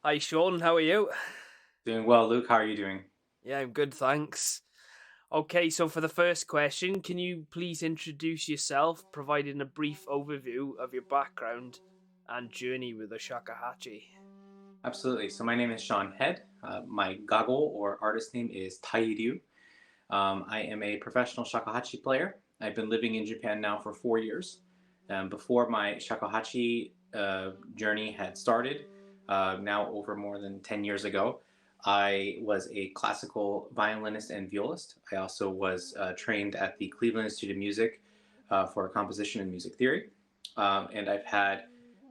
Hi Sean, how are you? Doing well, Luke. How are you doing? Yeah, I'm good, thanks. Okay, so for the first question, can you please introduce yourself, providing a brief overview of your background and journey with the shakuhachi? Absolutely. So my name is Shawn Head. My goggle or artist name is Tairyu. I am a professional shakuhachi player. I've been living in Japan now for 4 years. Before my shakuhachi journey had started, now over more than 10 years ago, I was a classical violinist and violist. I also was trained at the Cleveland Institute of Music for composition and music theory. And I've had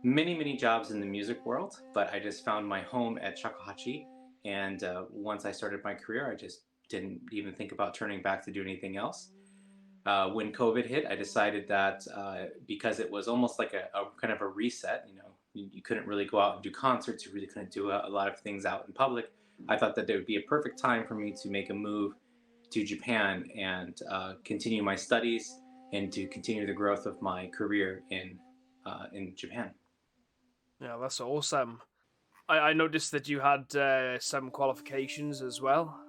many jobs in the music world, but I just found my home at Shakuhachi. And once I started my career, I just didn't even think about turning back to do anything else. When COVID hit, I decided that because it was almost like a kind of a reset, you couldn't really go out and do concerts, you really couldn't do a lot of things out in public. I thought that it would be a perfect time for me to make a move to Japan and continue my studies and to continue the growth of my career in Japan. Yeah, that's awesome. I noticed that you had some qualifications as well.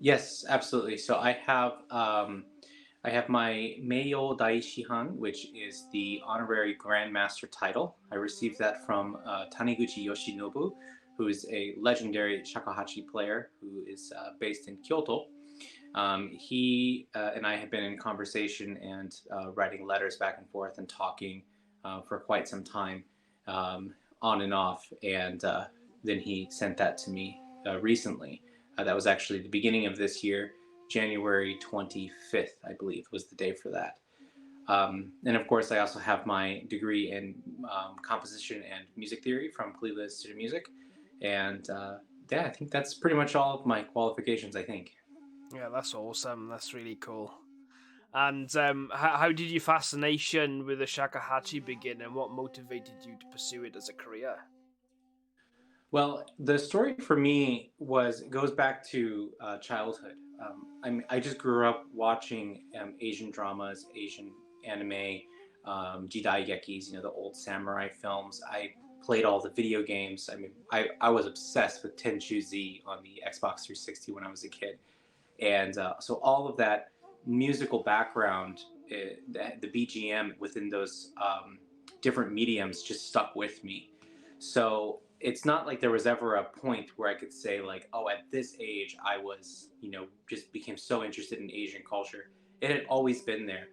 Yes, absolutely. So I have my Meiyo daishihan, which is the honorary Grandmaster title. I received that from Taniguchi Yoshinobu, who is a legendary shakuhachi player who is based in Kyoto. He and I have been in conversation and writing letters back and forth and talking for quite some time, on and off. And then he sent that to me recently. That was actually the beginning of this year, January 25th, I believe, was the day for that. And of course, I also have my degree in composition and music theory from Cleveland Institute of Music. And yeah, I think that's pretty much all of my qualifications, I think. Yeah, that's awesome. That's really cool. And how did your fascination with the shakuhachi begin, and what motivated you to pursue it as a career? Well, the story for me was goes back to childhood. I just grew up watching Asian dramas, Asian anime, jidaigekis, the old samurai films. I played all the video games. I mean, I was obsessed with Tenchu Z on the Xbox 360 when I was a kid, and so all of that musical background, the BGM within those different mediums just stuck with me. So it's not like there was ever a point where I could say like, oh, at this age I was, just became so interested in Asian culture. It had always been there.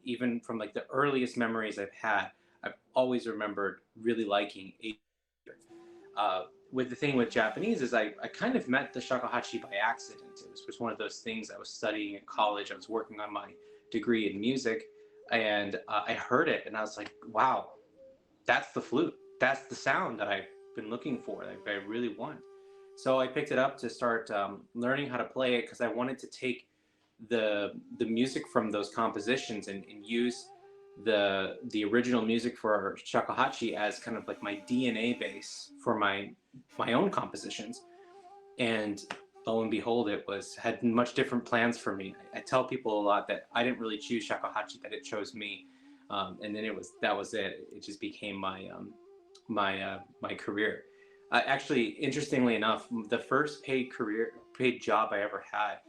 Even from like the earliest memories I've had, I've always remembered really liking Asian. With the thing with Japanese is I kind of met the shakuhachi by accident. It was just one of those things. I was studying in college. I was working on my degree in music, and I heard it, and I was like, wow, that's the flute. That's the sound that I've been looking for. That I really want. So I picked it up to start learning how to play it because I wanted to take the music from those compositions and use the original music for shakuhachi as kind of like my DNA base for my own compositions. And lo and behold, it was had much different plans for me. I tell people a lot that I didn't really choose shakuhachi; that it chose me. And then that was it. It just became my career. Actually, interestingly enough, the first paid job I ever had,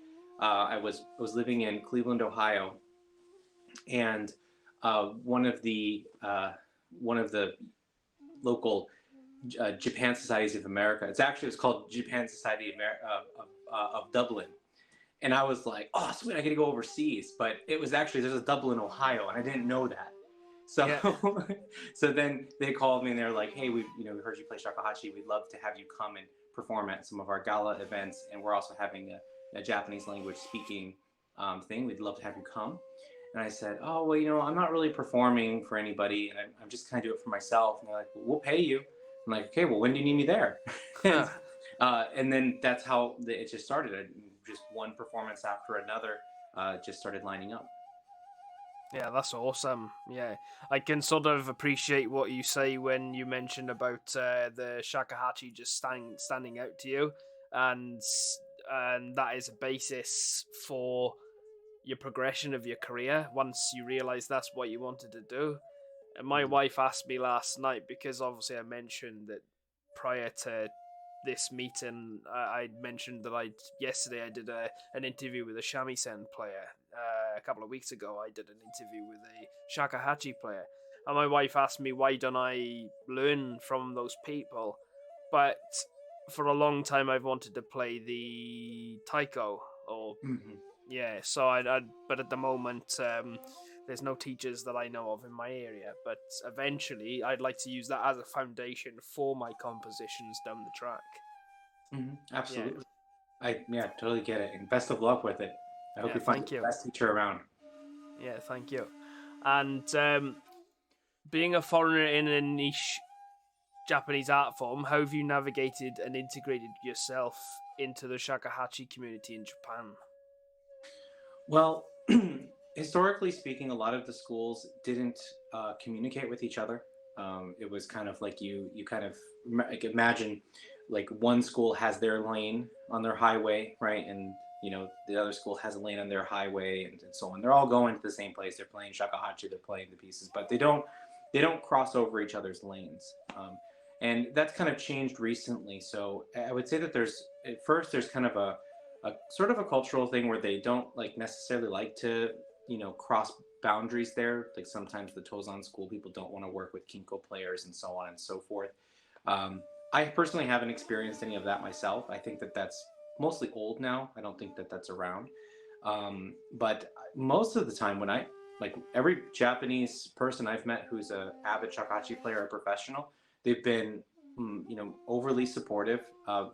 I was living in Cleveland, Ohio, and one of the local Japan Societies of America. It's called Japan Society of Dublin. And I was like, oh, sweet, I get to go overseas. But it was actually, there's a Dublin, Ohio, and I didn't know that. So, Yeah. so then they called me and they're like, hey, we heard you play shakuhachi. We'd love to have you come and perform at some of our gala events. And we're also having a Japanese language speaking thing. We'd love to have you come. And I said, oh, well, I'm not really performing for anybody. And I'm just kind of do it for myself. And they're like, well, we'll pay you. I'm like, okay, well, when do you need me there? and and then that's how it just started. Just one performance after another just started lining up. Yeah, that's awesome. Yeah, I can sort of appreciate what you say when you mention about the shakuhachi just standing out to you, and and that is a basis for your progression of your career once you realize that's what you wanted to do. And my Mhm. wife asked me last night because obviously I mentioned that prior to this meeting, I mentioned that yesterday I did an interview with a shamisen player. A couple of weeks ago, I did an interview with a shakuhachi player, and my wife asked me why don't I learn from those people, but for a long time I've wanted to play the taiko or yeah. So but at the moment there's no teachers that I know of in my area. But eventually I'd like to use that as a foundation for my compositions down the track. Absolutely. I totally get it. And best of luck with it. I hope you find the best teacher around. Yeah, thank you. And being a foreigner in a niche Japanese art form, how have you navigated and integrated yourself into the shakuhachi community in Japan? Well, historically speaking, a lot of the schools didn't communicate with each other. It was kind of like you kind of like imagine like one school has their lane on their highway, right? And the other school has a lane on their highway, and so on. They're all going to the same place. They're playing shakuhachi, they're playing the pieces, but they don't cross over each other's lanes. And that's kind of changed recently. So I would say that there's kind of a sort of a cultural thing where they don't necessarily like to cross boundaries there. Like sometimes the Tozan school people don't want to work with Kinko players and so on and so forth. I personally haven't experienced any of that myself. I think that that's mostly old now. I don't think that that's around. But most of the time when every Japanese person I've met who's a avid shakuhachi player or professional, they've been overly supportive,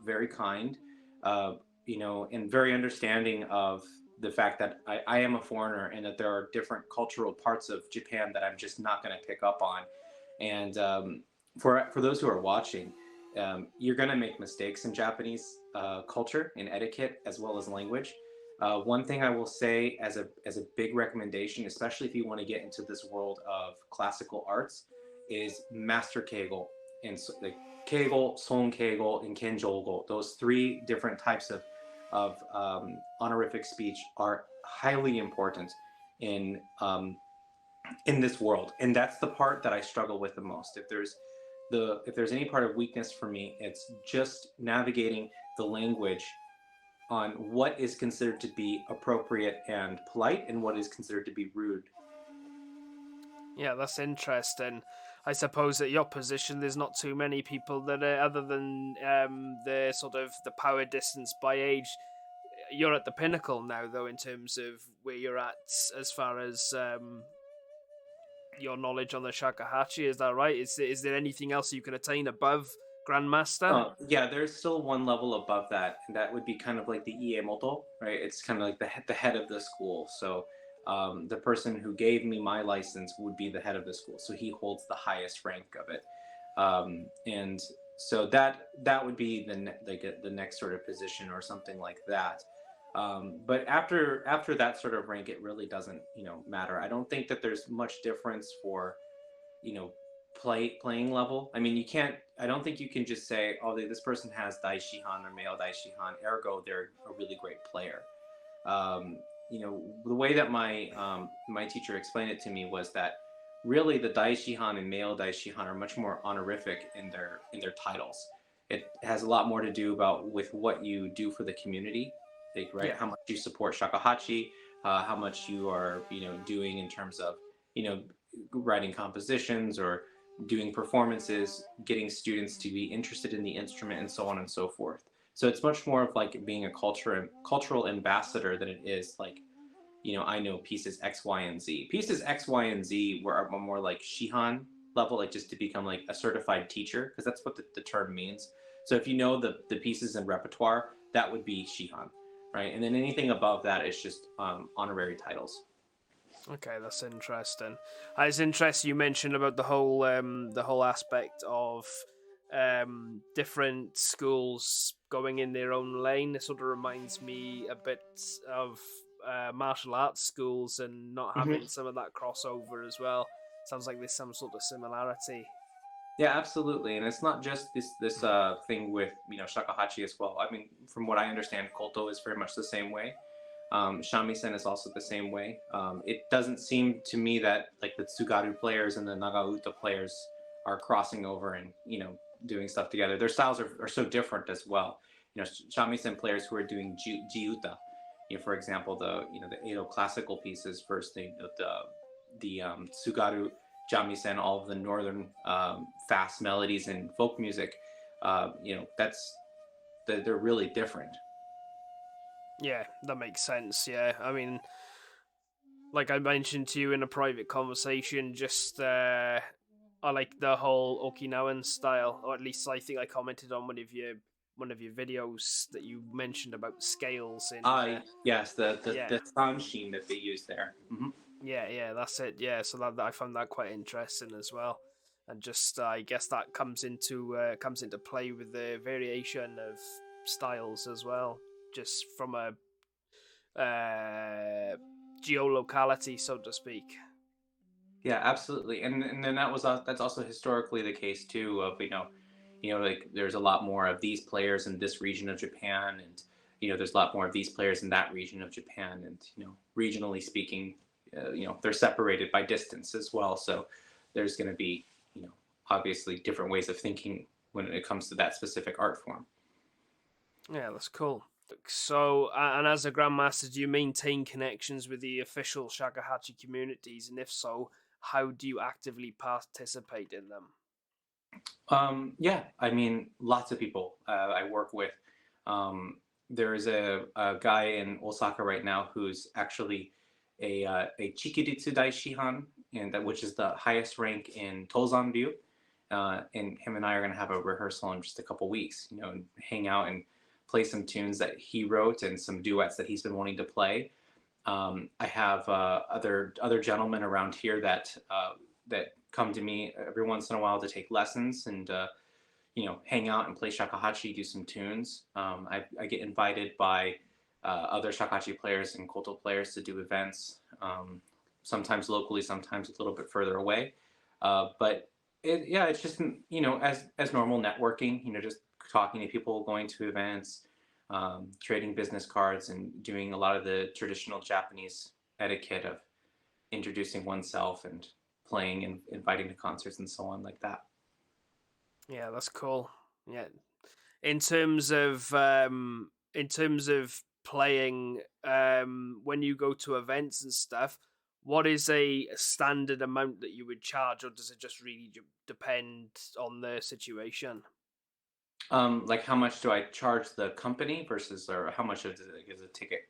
very kind, and very understanding of the fact that I am a foreigner and that there are different cultural parts of Japan that I'm just not going to pick up on. And for those who are watching, you're going to make mistakes in Japanese culture and etiquette as well as language. One thing I will say as a big recommendation, especially if you want to get into this world of classical arts, is master keigo and keigo, son keigo, and kenjogo. Those three different types of honorific speech are highly important in this world, and that's the part that I struggle with the most. If there's any part of weakness for me, it's just navigating the language on what is considered to be appropriate and polite and what is considered to be rude. Yeah, that's interesting. I suppose at your position, there's not too many people that are, other than the sort of the power distance by age. You're at the pinnacle now, though, in terms of where you're at as far as your knowledge on the shakuhachi. Is that right? Is there anything else you can attain above Grandmaster? Yeah, there's still one level above that, and that would be kind of like the iemoto, right? It's kind of like the head of the school. So the person who gave me my license would be the head of the school, so he holds the highest rank of it, and so that would be the next sort of position or something like that. But after that sort of rank, it really doesn't matter. I don't think that there's much difference for playing level. I mean, I don't think you can just say, oh, this person has daishihan or male daishihan, ergo they're a really great player. The way that my teacher explained it to me was that really the daishihan and male daishihan are much more honorific in their titles. It has a lot more to do with what you do for the community, right? Yeah. How much you support shakuhachi, how much you are doing in terms of writing compositions or doing performances, getting students to be interested in the instrument, and so on and so forth. So it's much more of like being a cultural ambassador than it is like, I know pieces X, Y, and Z. Pieces X, Y, and Z are more like Shihan level, like just to become like a certified teacher, because that's what the term means. So if you know the pieces in repertoire, that would be Shihan, right? And then anything above that is just honorary titles. Okay, that's interesting. It's interesting you mentioned about the whole aspect of different schools going in their own lane. It sort of reminds me a bit of martial arts schools and not having some of that crossover as well. Sounds like there's some sort of similarity. Yeah, absolutely, and it's not just this thing with shakuhachi as well. I mean, from what I understand, koto is very much the same way. Shamisen is also the same way. It doesn't seem to me that like the Tsugaru players and the Nagauta players are crossing over and doing stuff together. Their styles are so different as well. Shamisen players who are doing jiuta, for example, the Edo classical pieces versus the Tsugaru shamisen, all of the northern fast melodies and folk music. They're really different. Yeah, that makes sense. Yeah, I mean, like I mentioned to you in a private conversation, just I like the whole Okinawan style, or at least I think I commented on one of your videos that you mentioned about the scales in. Yes, the Yeah, sanshin that they use there. Mm-hmm. yeah, that's it. Yeah, so that I found that quite interesting as well, and just I guess that comes into play with the variation of styles as well, just from a geolocality, so to speak. Yeah, absolutely, and then that's also historically the case too. Of like there's a lot more of these players in this region of Japan, and there's a lot more of these players in that region of Japan, and regionally speaking, they're separated by distance as well. So there's going to be obviously different ways of thinking when it comes to that specific art form. Yeah, that's cool. So, and as a Grandmaster, do you maintain connections with the official Shakuhachi communities? And if so, how do you actively participate in them? Yeah, I mean, lots of people I work with. There's a guy in Osaka right now who's actually a Chikiritsu Daishihan, which is the highest rank in Tozan Ryu. And him and I are going to have a rehearsal in just a couple weeks, and hang out and play some tunes that he wrote and some duets that he's been wanting to play. I have other gentlemen around here that come to me every once in a while to take lessons and hang out and play shakuhachi, do some tunes. I get invited by other shakuhachi players and koto players to do events, sometimes locally, sometimes a little bit further away. But it's just as normal networking, just talking to people, going to events, trading business cards, and doing a lot of the traditional Japanese etiquette of introducing oneself and playing and inviting to concerts and so on like that. Yeah, that's cool. Yeah, in terms of playing, when you go to events and stuff, what is a standard amount that you would charge, or does it just really depend on the situation? Like how much do I charge the company versus, or how much is a ticket?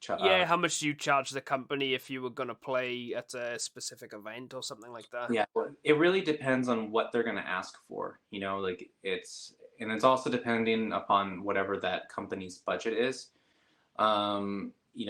Yeah, how much do you charge the company if you were going to play at a specific event or something like that? Yeah, it really depends on what they're going to ask for. Like it's also depending upon whatever that company's budget is.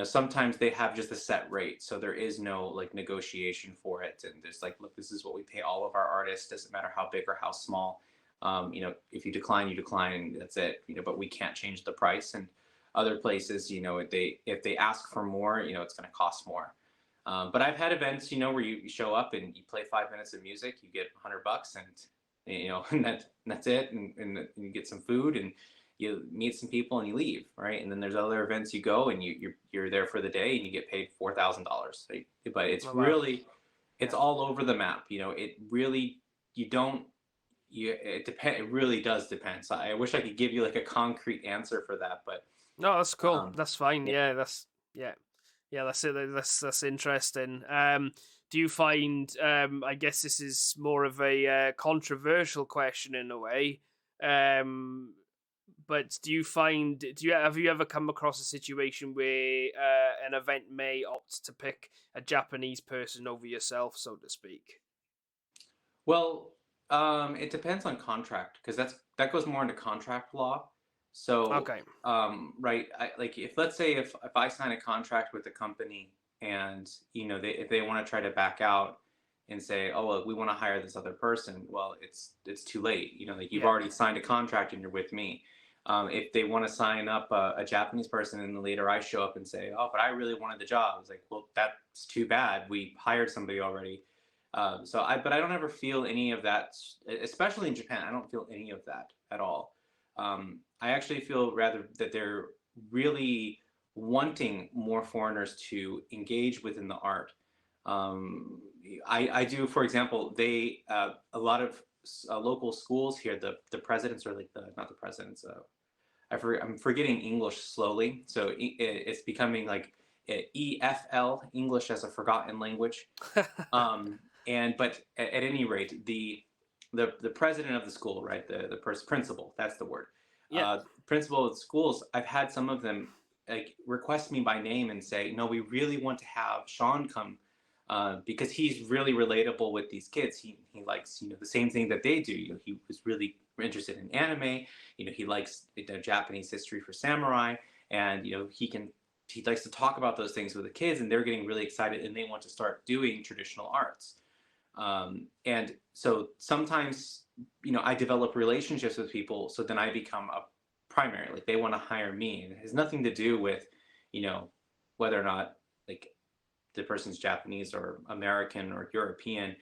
Sometimes they have just a set rate, so there is no like negotiation for it, and there's like, look, this is what we pay all of our artists. Doesn't matter how big or how small. If you decline, you decline. That's it. But we can't change the price. And other places, if they ask for more, it's going to cost more. But I've had events, where you show up and you play 5 minutes of music, you get $100, and and that's it, and you get some food and you meet some people and you leave, right? And then there's other events you go and you're there for the day and you get paid $4,000. Right? But it's really, it's all over the map. It really, it really does depend. So I wish I could give you like a concrete answer for that, but no, that's cool. That's fine. Yeah, that's it. That's interesting. Do you find? I guess this is more of a controversial question in a way. But do you find? Have you ever come across a situation where an event may opt to pick a Japanese person over yourself, so to speak? Well, it depends on contract, because that goes more into contract law. So, okay, right, like if let's say if I sign a contract with a company and if they want to try to back out and say, oh well, we want to hire this other person, well, it's too late. Like you've already signed a contract and you're with me. If they want to sign up a Japanese person and then later I show up and say, oh, but I really wanted the job, it's like, well, that's too bad. We hired somebody already. But I don't ever feel any of that, especially in Japan. I don't feel any of that at all. I actually feel rather that they're really wanting more foreigners to engage within the art. I do, for example, a lot of local schools here, the presidents are like not the presidents. I'm forgetting English slowly, so it's becoming like EFL, English as a forgotten language. But at any rate, the president of the school, right, the principal, that's the word. Yeah. Principal of schools, I've had some of them like request me by name and say, no, we really want to have Shawn come because he's really relatable with these kids. He likes the same thing that they do. He was really interested in anime. He likes Japanese history for samurai, and he likes to talk about those things with the kids, and they're getting really excited and they want to start doing traditional arts. And so sometimes I develop relationships with people, so then I become a primary, like they want to hire me, and it has nothing to do with whether or not like the person's Japanese or American or European.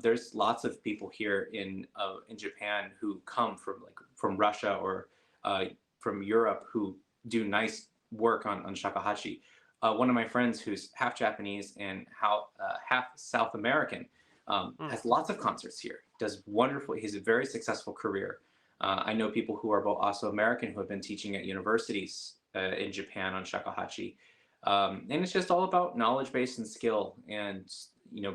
There's lots of people here in Japan who come from Russia or from Europe who do nice work on shakuhachi. One of my friends who's half Japanese and half South American has lots of concerts here. Does wonderful. He's a very successful career. I know people who are both also American who have been teaching at universities in Japan on shakuhachi. And it's just all about knowledge base and skill, and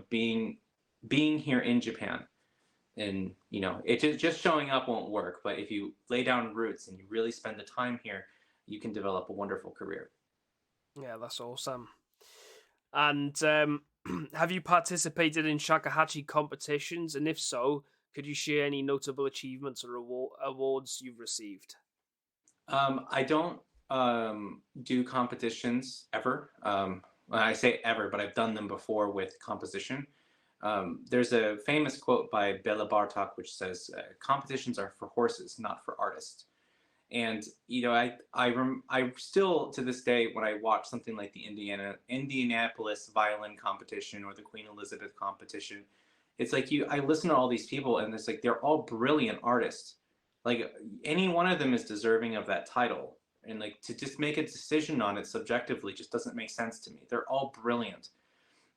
being here in Japan. And it just showing up won't work, but if you lay down roots and you really spend the time here, you can develop a wonderful career. Yeah, that's awesome. And have you participated in shakuhachi competitions? And if so, could you share any notable achievements or awards you've received? I don't do competitions ever. I say ever, but I've done them before with composition. There's a famous quote by Bela Bartok which says, "Competitions are for horses, not for artists." And I still to this day, when I watch something like the Indianapolis violin competition or the Queen Elizabeth competition, it's like I listen to all these people and it's like they're all brilliant artists. Like any one of them is deserving of that title, and like to just make a decision on it subjectively just doesn't make sense to me. They're all brilliant.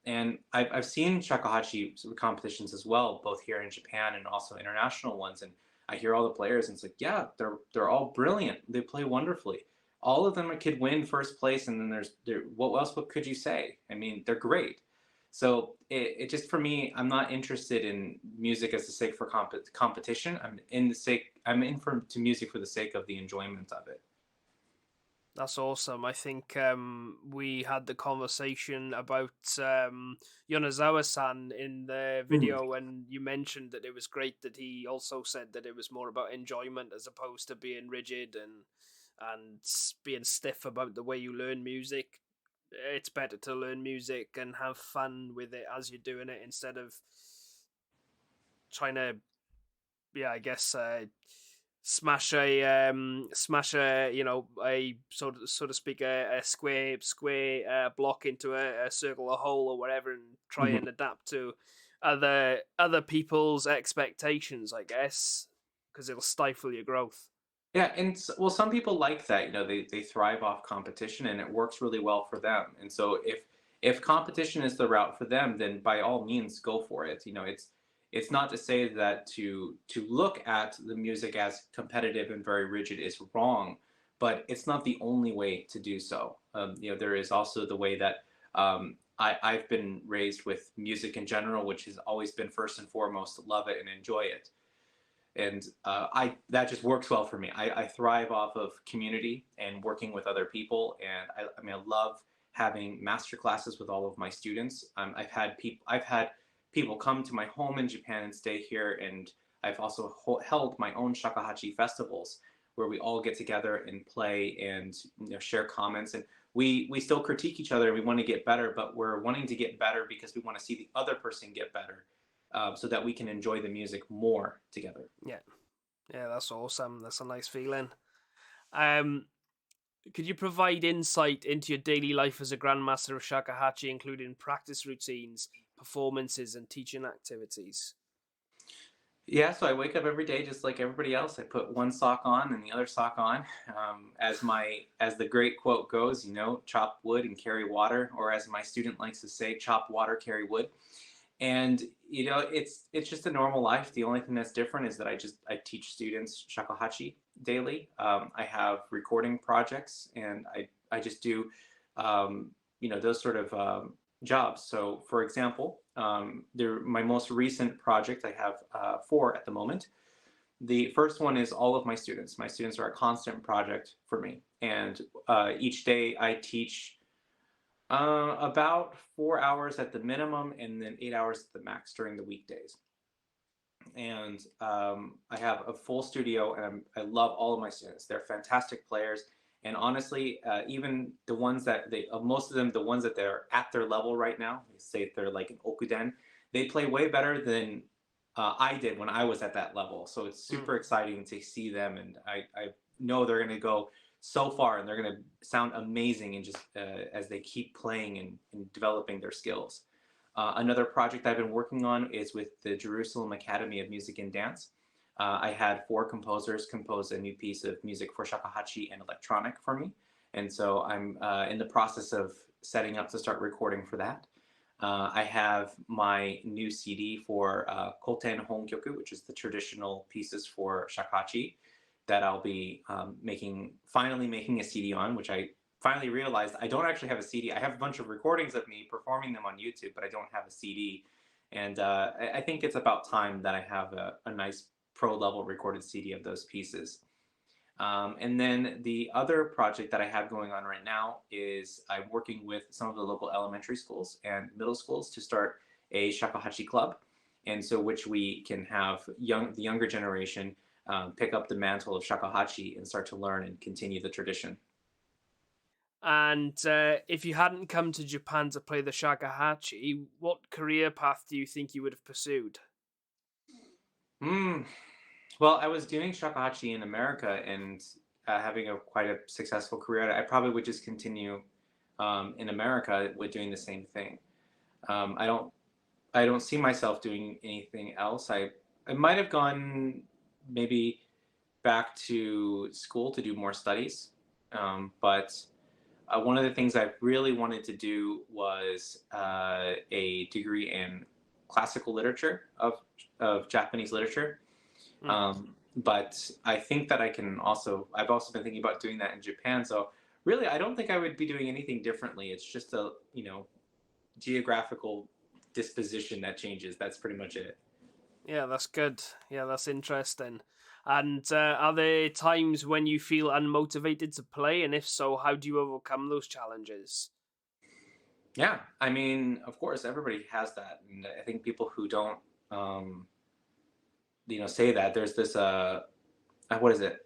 And I've seen shakuhachi competitions as well, both here in Japan and also international ones, and I hear all the players and it's like, yeah, they're all brilliant. They play wonderfully. All of them could win first place, and then what else? What could you say? I mean, they're great. So it just, for me, I'm not interested in music as the sake for competition. I'm in to music for the sake of the enjoyment of it. That's awesome. I think we had the conversation about Yonezawa-san in the video when you mentioned that it was great that he also said that it was more about enjoyment as opposed to being rigid and being stiff about the way you learn music. It's better to learn music and have fun with it as you're doing it instead of trying to, I guess, smash a a so to speak a square block into a circle or hole or whatever, and try and adapt to other people's expectations, I guess, because it'll stifle your growth. Yeah, and well, some people like that. They thrive off competition, and it works really well for them. And so if competition is the route for them, then by all means go for it. It's not to say that to look at the music as competitive and very rigid is wrong, but it's not the only way to do so. There is also the way that I've been raised with music in general, which has always been first and foremost to love it and enjoy it. And that just works well for me. I thrive off of community and working with other people, and I love having master classes with all of my students. I've had people come to my home in Japan and stay here, and I've also held my own shakuhachi festivals where we all get together and play and share comments, and we still critique each other. We want to get better, but we're wanting to get better because we want to see the other person get better. So that we can enjoy the music more together. Yeah, that's awesome. That's a nice feeling. Could you provide insight into your daily life as a Grandmaster of Shakuhachi, including practice routines, performances, and teaching activities? Yeah, so I wake up every day just like everybody else. I put one sock on and the other sock on. As the great quote goes, chop wood and carry water, or as my student likes to say, chop water, carry wood. And it's just a normal life. The only thing that's different is that I teach students shakuhachi daily. I have recording projects, and I just do those sort of jobs. So for example, my most recent project, I have four at the moment. The first one is all of my students. My students are a constant project for me, and each day I teach about 4 hours at the minimum, and then 8 hours at the max during the weekdays. And I have a full studio, and I love all of my students. They're fantastic players, and honestly, even the ones that most of them, the ones that they're at their level right now, say if they're like an okuden, they play way better than I did when I was at that level. So it's super exciting to see them, and I know they're going to go so far, and they're going to sound amazing, and just as they keep playing and developing their skills. Another project I've been working on is with the Jerusalem Academy of Music and Dance. I had four composers compose a new piece of music for shakuhachi and electronic for me, and so I'm in the process of setting up to start recording for that. I have my new CD for Koten Honkyoku, which is the traditional pieces for shakuhachi, that I'll be finally making a CD on, which I finally realized I don't actually have a CD. I have a bunch of recordings of me performing them on YouTube, but I don't have a CD. And I think it's about time that I have a nice pro level recorded CD of those pieces. And then the other project that I have going on right now is I'm working with some of the local elementary schools and middle schools to start a shakuhachi club. And so which we can have the younger generation pick up the mantle of shakuhachi and start to learn and continue the tradition. And if you hadn't come to Japan to play the shakuhachi, what career path do you think you would have pursued? Well, I was doing shakuhachi in America and having quite a successful career. I probably would just continue in America with doing the same thing. I don't see myself doing anything else. I might have gone maybe back to school to do more studies, but one of the things I really wanted to do was a degree in classical literature of Japanese literature. But I think that I've also been thinking about doing that in Japan. So really, I don't think I would be doing anything differently. It's just a, geographical disposition that changes. That's pretty much it. Yeah, that's good. Yeah, that's interesting. And are there times when you feel unmotivated to play? And if so, how do you overcome those challenges? Yeah, I mean, of course, everybody has that, and I think people who don't, say that there's this, what is it?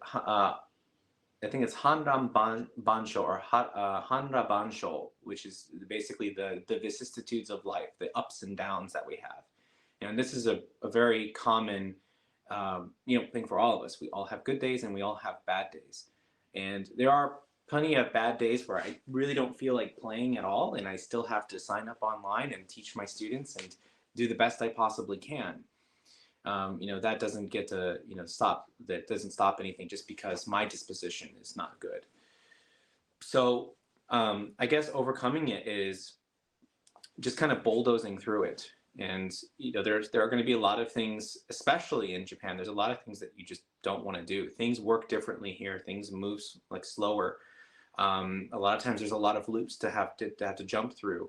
I think it's Bansho or Hanra Bansho, which is basically the vicissitudes of life, the ups and downs that we have. And this is a very common, thing for all of us. We all have good days and we all have bad days. And there are plenty of bad days where I really don't feel like playing at all, and I still have to sign up online and teach my students and do the best I possibly can. That doesn't get to, stop. That doesn't stop anything just because my disposition is not good. So I guess overcoming it is just kind of bulldozing through it. And there are going to be a lot of things, especially in Japan. There's a lot of things that you just don't want to do. Things work differently here. Things move like slower. A lot of times there's a lot of loops to have to jump through.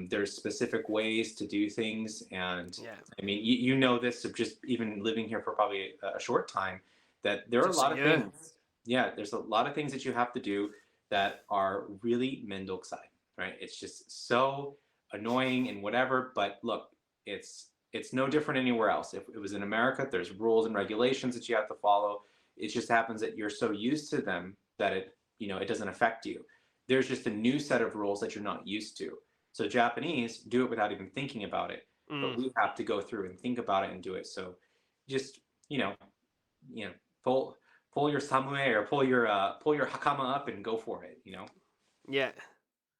There's specific ways to do things, and Yeah. I mean, you know this of just even living here for probably a short time, that there are Just a a lot of year. things. Yeah, there's a lot of things that you have to do that are really mendokusai, right? It's just so annoying and whatever. But look, it's no different anywhere else. If it was in America, there's rules and regulations that you have to follow. It just happens that you're so used to them that it doesn't affect you. There's just a new set of rules that you're not used to. So Japanese do it without even thinking about it, but we have to go through and think about it and do it. So just pull your samue or pull your hakama up and go for it. Yeah.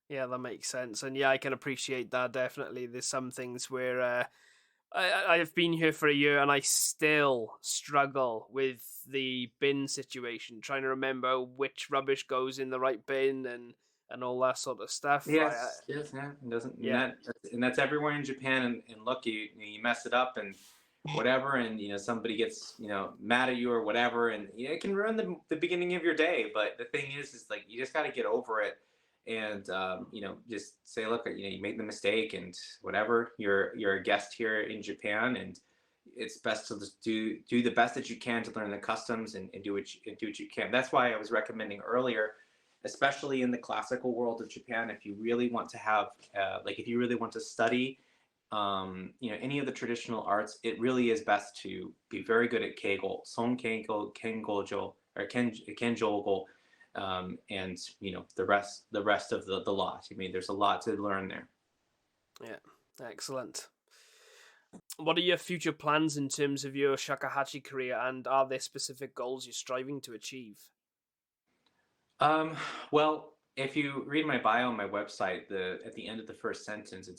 Yeah, that makes sense. And yeah, I can appreciate that definitely. There's some things where I've been here for a year and I still struggle with the bin situation, trying to remember which rubbish goes in the right bin and and all that sort of stuff. Yes, yes, yeah. It doesn't, Yeah. and that's everywhere in Japan. And look, you mess it up and whatever, and somebody gets mad at you or whatever, and it can ruin the beginning of your day. But the thing is like you just got to get over it, and just say, look, you made the mistake, and whatever. You're a guest here in Japan, and it's best to just do the best that you can to learn the customs and do what you can. That's why I was recommending earlier, especially in the classical world of Japan, if you really want to have, if you really want to study, any of the traditional arts, it really is best to be very good at Keigo, Son Keigo, Kengojo, or Kenjogo, and the rest of the lot. I mean, there's a lot to learn there. Yeah, excellent. What are your future plans in terms of your shakuhachi career, and are there specific goals you're striving to achieve? Well, if you read my bio on my website, at the end of the first sentence,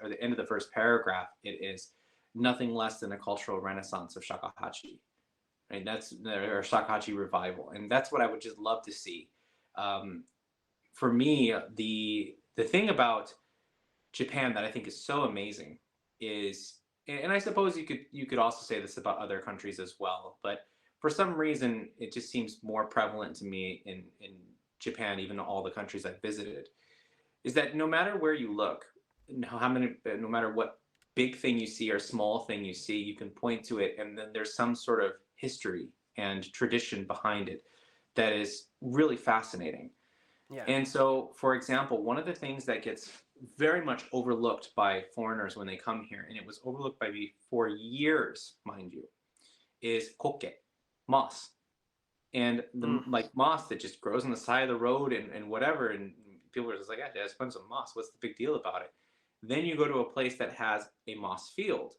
or the end of the first paragraph, it is nothing less than a cultural renaissance of shakuhachi. Right? Or Shakuhachi Revival, and that's what I would just love to see. For me, the thing about Japan that I think is so amazing is, and I suppose you could also say this about other countries as well, but for some reason it just seems more prevalent to me in Japan, even all the countries I've visited, is that no matter where you look, no matter what big thing you see or small thing you see, you can point to it, and then there's some sort of history and tradition behind it that is really fascinating. Yeah. And so, for example, one of the things that gets very much overlooked by foreigners when they come here, and it was overlooked by me for years, mind you, is koke, moss. And like moss that just grows on the side of the road and whatever, and people are just like, yeah, just put some moss. What's the big deal about it? Then you go to a place that has a moss field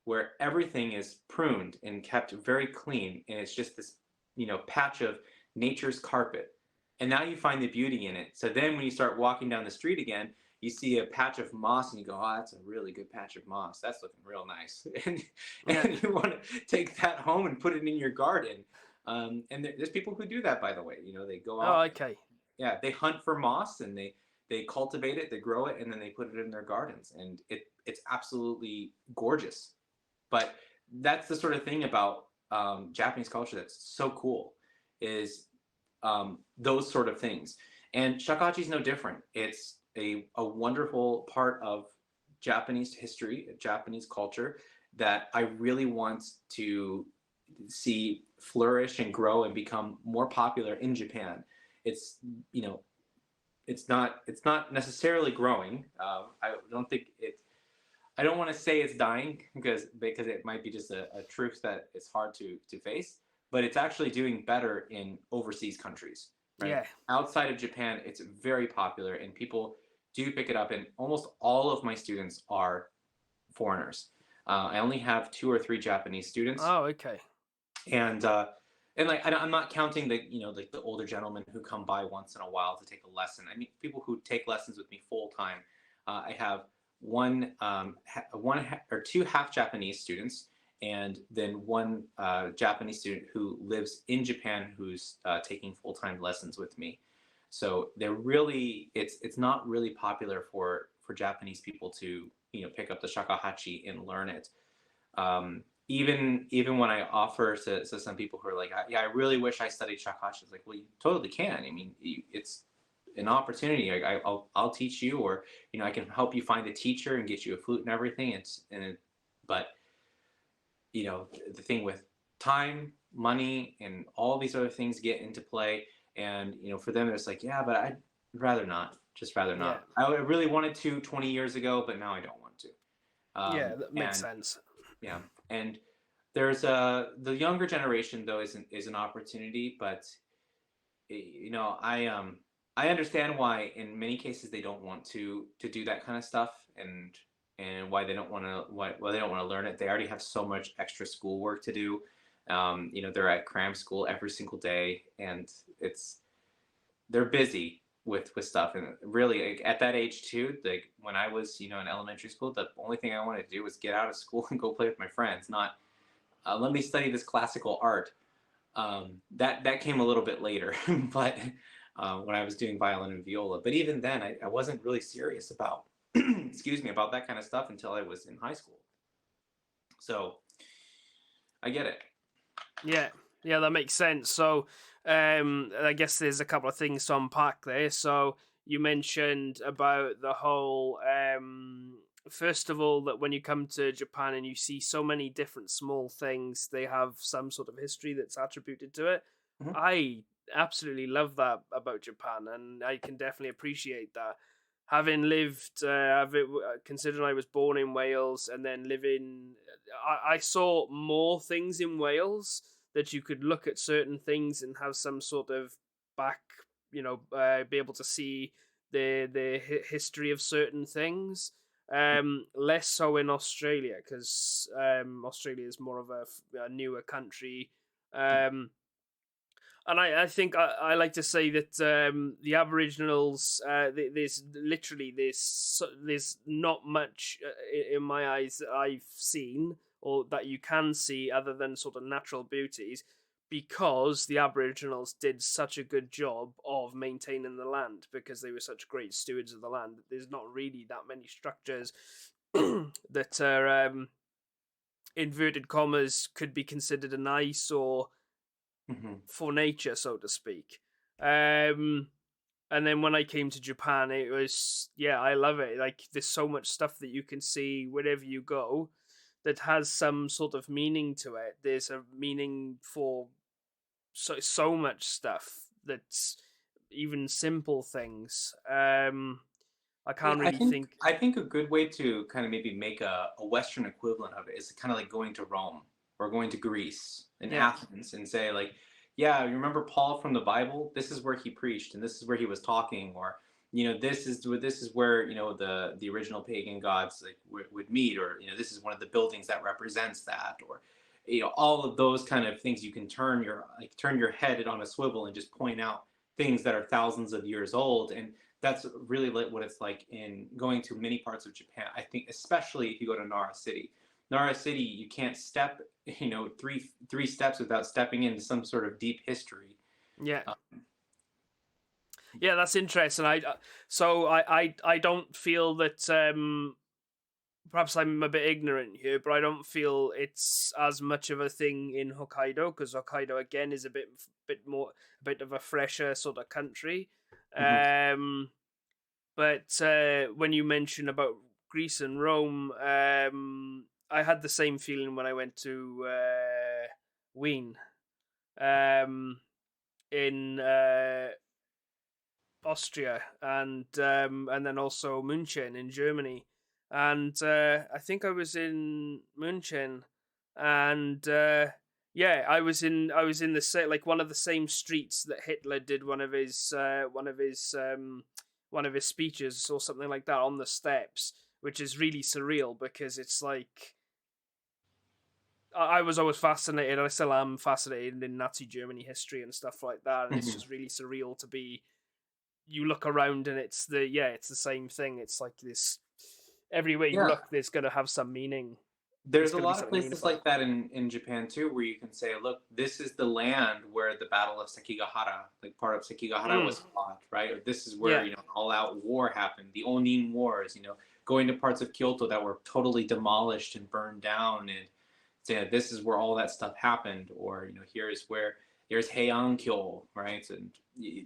where everything is pruned and kept very clean, and it's just this patch of nature's carpet. And now you find the beauty in it. So then when you start walking down the street again, you see a patch of moss and you go, oh, that's a really good patch of moss. That's looking real nice. And you want to take that home and put it in your garden. And there's people who do that, by the way. They go out. Oh, okay. Yeah, they hunt for moss and they cultivate it, they grow it, and then they put it in their gardens. And it's absolutely gorgeous. But that's the sort of thing about Japanese culture that's so cool, is those sort of things. And shakuhachi is no different. It's a wonderful part of Japanese history, Japanese culture, that I really want to see flourish and grow and become more popular in Japan. It's it's not necessarily growing. I don't think it. I don't want to say it's dying because it might be just a truth that it's hard to face, but it's actually doing better in overseas countries. Right? Yeah. Outside of Japan, it's very popular and people do pick it up, and almost all of my students are foreigners. I only have 2 or 3 Japanese students. Oh, okay. And like I'm not counting the like the older gentlemen who come by once in a while to take a lesson. I mean, people who take lessons with me full time. I have one or 2 half Japanese students, and then 1 Japanese student who lives in Japan who's taking full time lessons with me. So they're really it's not really popular for Japanese people to pick up the shakuhachi and learn it. Even when I offer to some people who are like, yeah, I really wish I studied shakuhachi. It's like, well, you totally can. I mean, it's an opportunity. I'll teach you, or I can help you find a teacher and get you a flute and everything. But the thing with time, money, and all these other things get into play. And for them, it's like, yeah, but I'd rather not. Just rather not. Yeah. I really wanted to 20 years ago, but now I don't want to. Yeah, that makes sense. Yeah, and there's the younger generation though is an opportunity, but I understand why in many cases they don't want to do that kind of stuff, and why they don't want to learn it. They already have so much extra schoolwork to do. They're at cram school every single day, and they're busy with stuff. And really, like, at that age too, like when I was in elementary school, the only thing I wanted to do was get out of school and go play with my friends, not let me study this classical art. That came a little bit later, but when I was doing violin and viola. But even then, I wasn't really serious about, excuse me, about that kind of stuff until I was in high school. So I get it. Yeah, yeah, that makes sense. So, I guess there's a couple of things to unpack there. So, you mentioned about the whole, first of all, that when you come to Japan and you see so many different small things, they have some sort of history that's attributed to it. Mhm. I absolutely love that about Japan, and I can definitely appreciate that. Having lived, considering I was born in Wales and then living, I saw more things in Wales that you could look at certain things and have some sort of back, be able to see the history of certain things. Less so in Australia because Australia is more of a newer country. And I think I like to say that the Aboriginals, there's not much in my eyes that I've seen or that you can see other than sort of natural beauties, because the Aboriginals did such a good job of maintaining the land because they were such great stewards of the land. There's not really that many structures that are inverted commas could be considered a nice or for nature, so to speak. And then when I came to Japan, it was, yeah, I love it. Like, there's so much stuff that you can see wherever you go that has some sort of meaning to it. There's a meaning for so much stuff that's even simple things. I Yeah, can't really think. I think a good way to kind of maybe make a Western equivalent of it is kind of like going to Rome or going to Greece and Yeah, Athens and say like, yeah, you remember Paul from the Bible? This is where he preached and this is where he was talking, or this is where the original pagan gods like would meet, or this is one of the buildings that represents that, or all of those kind of things. You can turn your head on a swivel and just point out things that are thousands of years old. And that's really what it's like in going to many parts of Japan. I think especially if you go to Nara City. Nara City, you can't step, three steps without stepping into some sort of deep history. yeah. Yeah, that's interesting. I don't feel that perhaps I'm a bit ignorant here, but I don't feel it's as much of a thing in Hokkaido, because Hokkaido again is a bit of a fresher sort of country. Mhm. But when you mention about Greece and Rome, I had the same feeling when I went to Wien, in Austria, and then also München in Germany, and I think I was in München, and yeah, I was in the like one of the same streets that Hitler did one of his speeches or something like that on the steps, which is really surreal because it's like I was always fascinated, and I still am fascinated in Nazi Germany history and stuff like that, and it's Mhm. just really surreal to be. You look around and it's the same thing. It's like this. Everywhere you Yeah, look, there's gonna have some meaning. There's there's a gonna be lot of something places meaningful. like that in Japan too, where you can say, look, this is the land where the Battle of Sekigahara, like part of Sekigahara, Mm, was fought, right? Or this is where yeah, all out war happened, the Onin Wars. Going to parts of Kyoto that were totally demolished and burned down, and say this is where all that stuff happened. Or here's Heian-kyo, right? And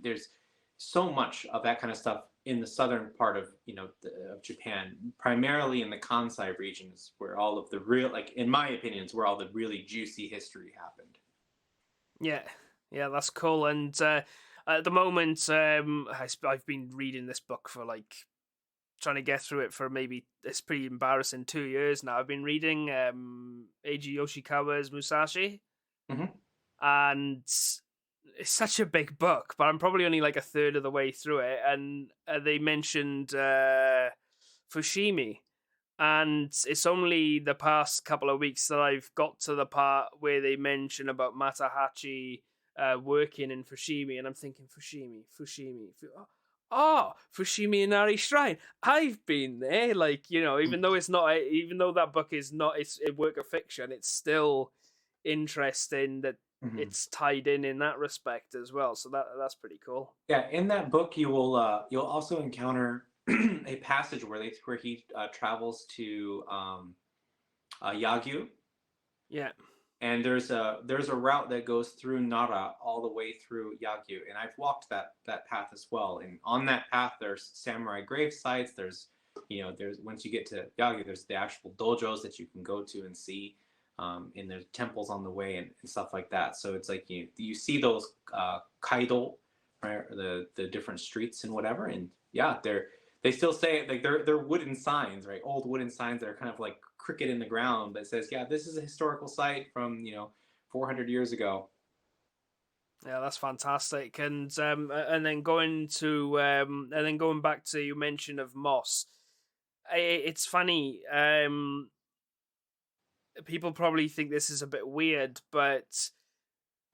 there's so much of that kind of stuff in the southern part of of Japan, primarily in the Kansai regions, where all of the real, like in my opinion, is where all the really juicy history happened. yeah, yeah. That's cool. And at the moment, I've been reading this book for like trying to get through it for maybe it's pretty embarrassing 2 years now. I've been reading Eiji Yoshikawa's Musashi, Mm-hmm. and it's such a big book, but I'm probably only like a third of the way through it. And they mentioned Fushimi, and it's only the past couple of weeks that I've got to the part where they mention about Matahachi working in Fushimi, and I'm thinking Fushimi Inari Shrine. I've been there, like even though it's not, even though that book is not, it's a work of fiction. It's still interesting that Mhm. it's tied in that respect as well. So that's pretty cool. Yeah, in that book, you'll also encounter a passage where he travels to Yagyu, Yeah. and there's a route that goes through Nara all the way through Yagyu, and I've walked that path as well. And on that path, there's samurai grave sites. There's once you get to Yagyu, there's the actual dojos that you can go to and see, and there's temples on the way and stuff like that. So it's like you see those kaido, right, the different streets and whatever, and yeah, they still say like they're wooden signs, right? Old wooden signs that are kind of like cricket in the ground that says, yeah, this is a historical site from 400 years ago. Yeah, that's fantastic. And then going back to your mention of moss, it's funny. People probably think this is a bit weird, but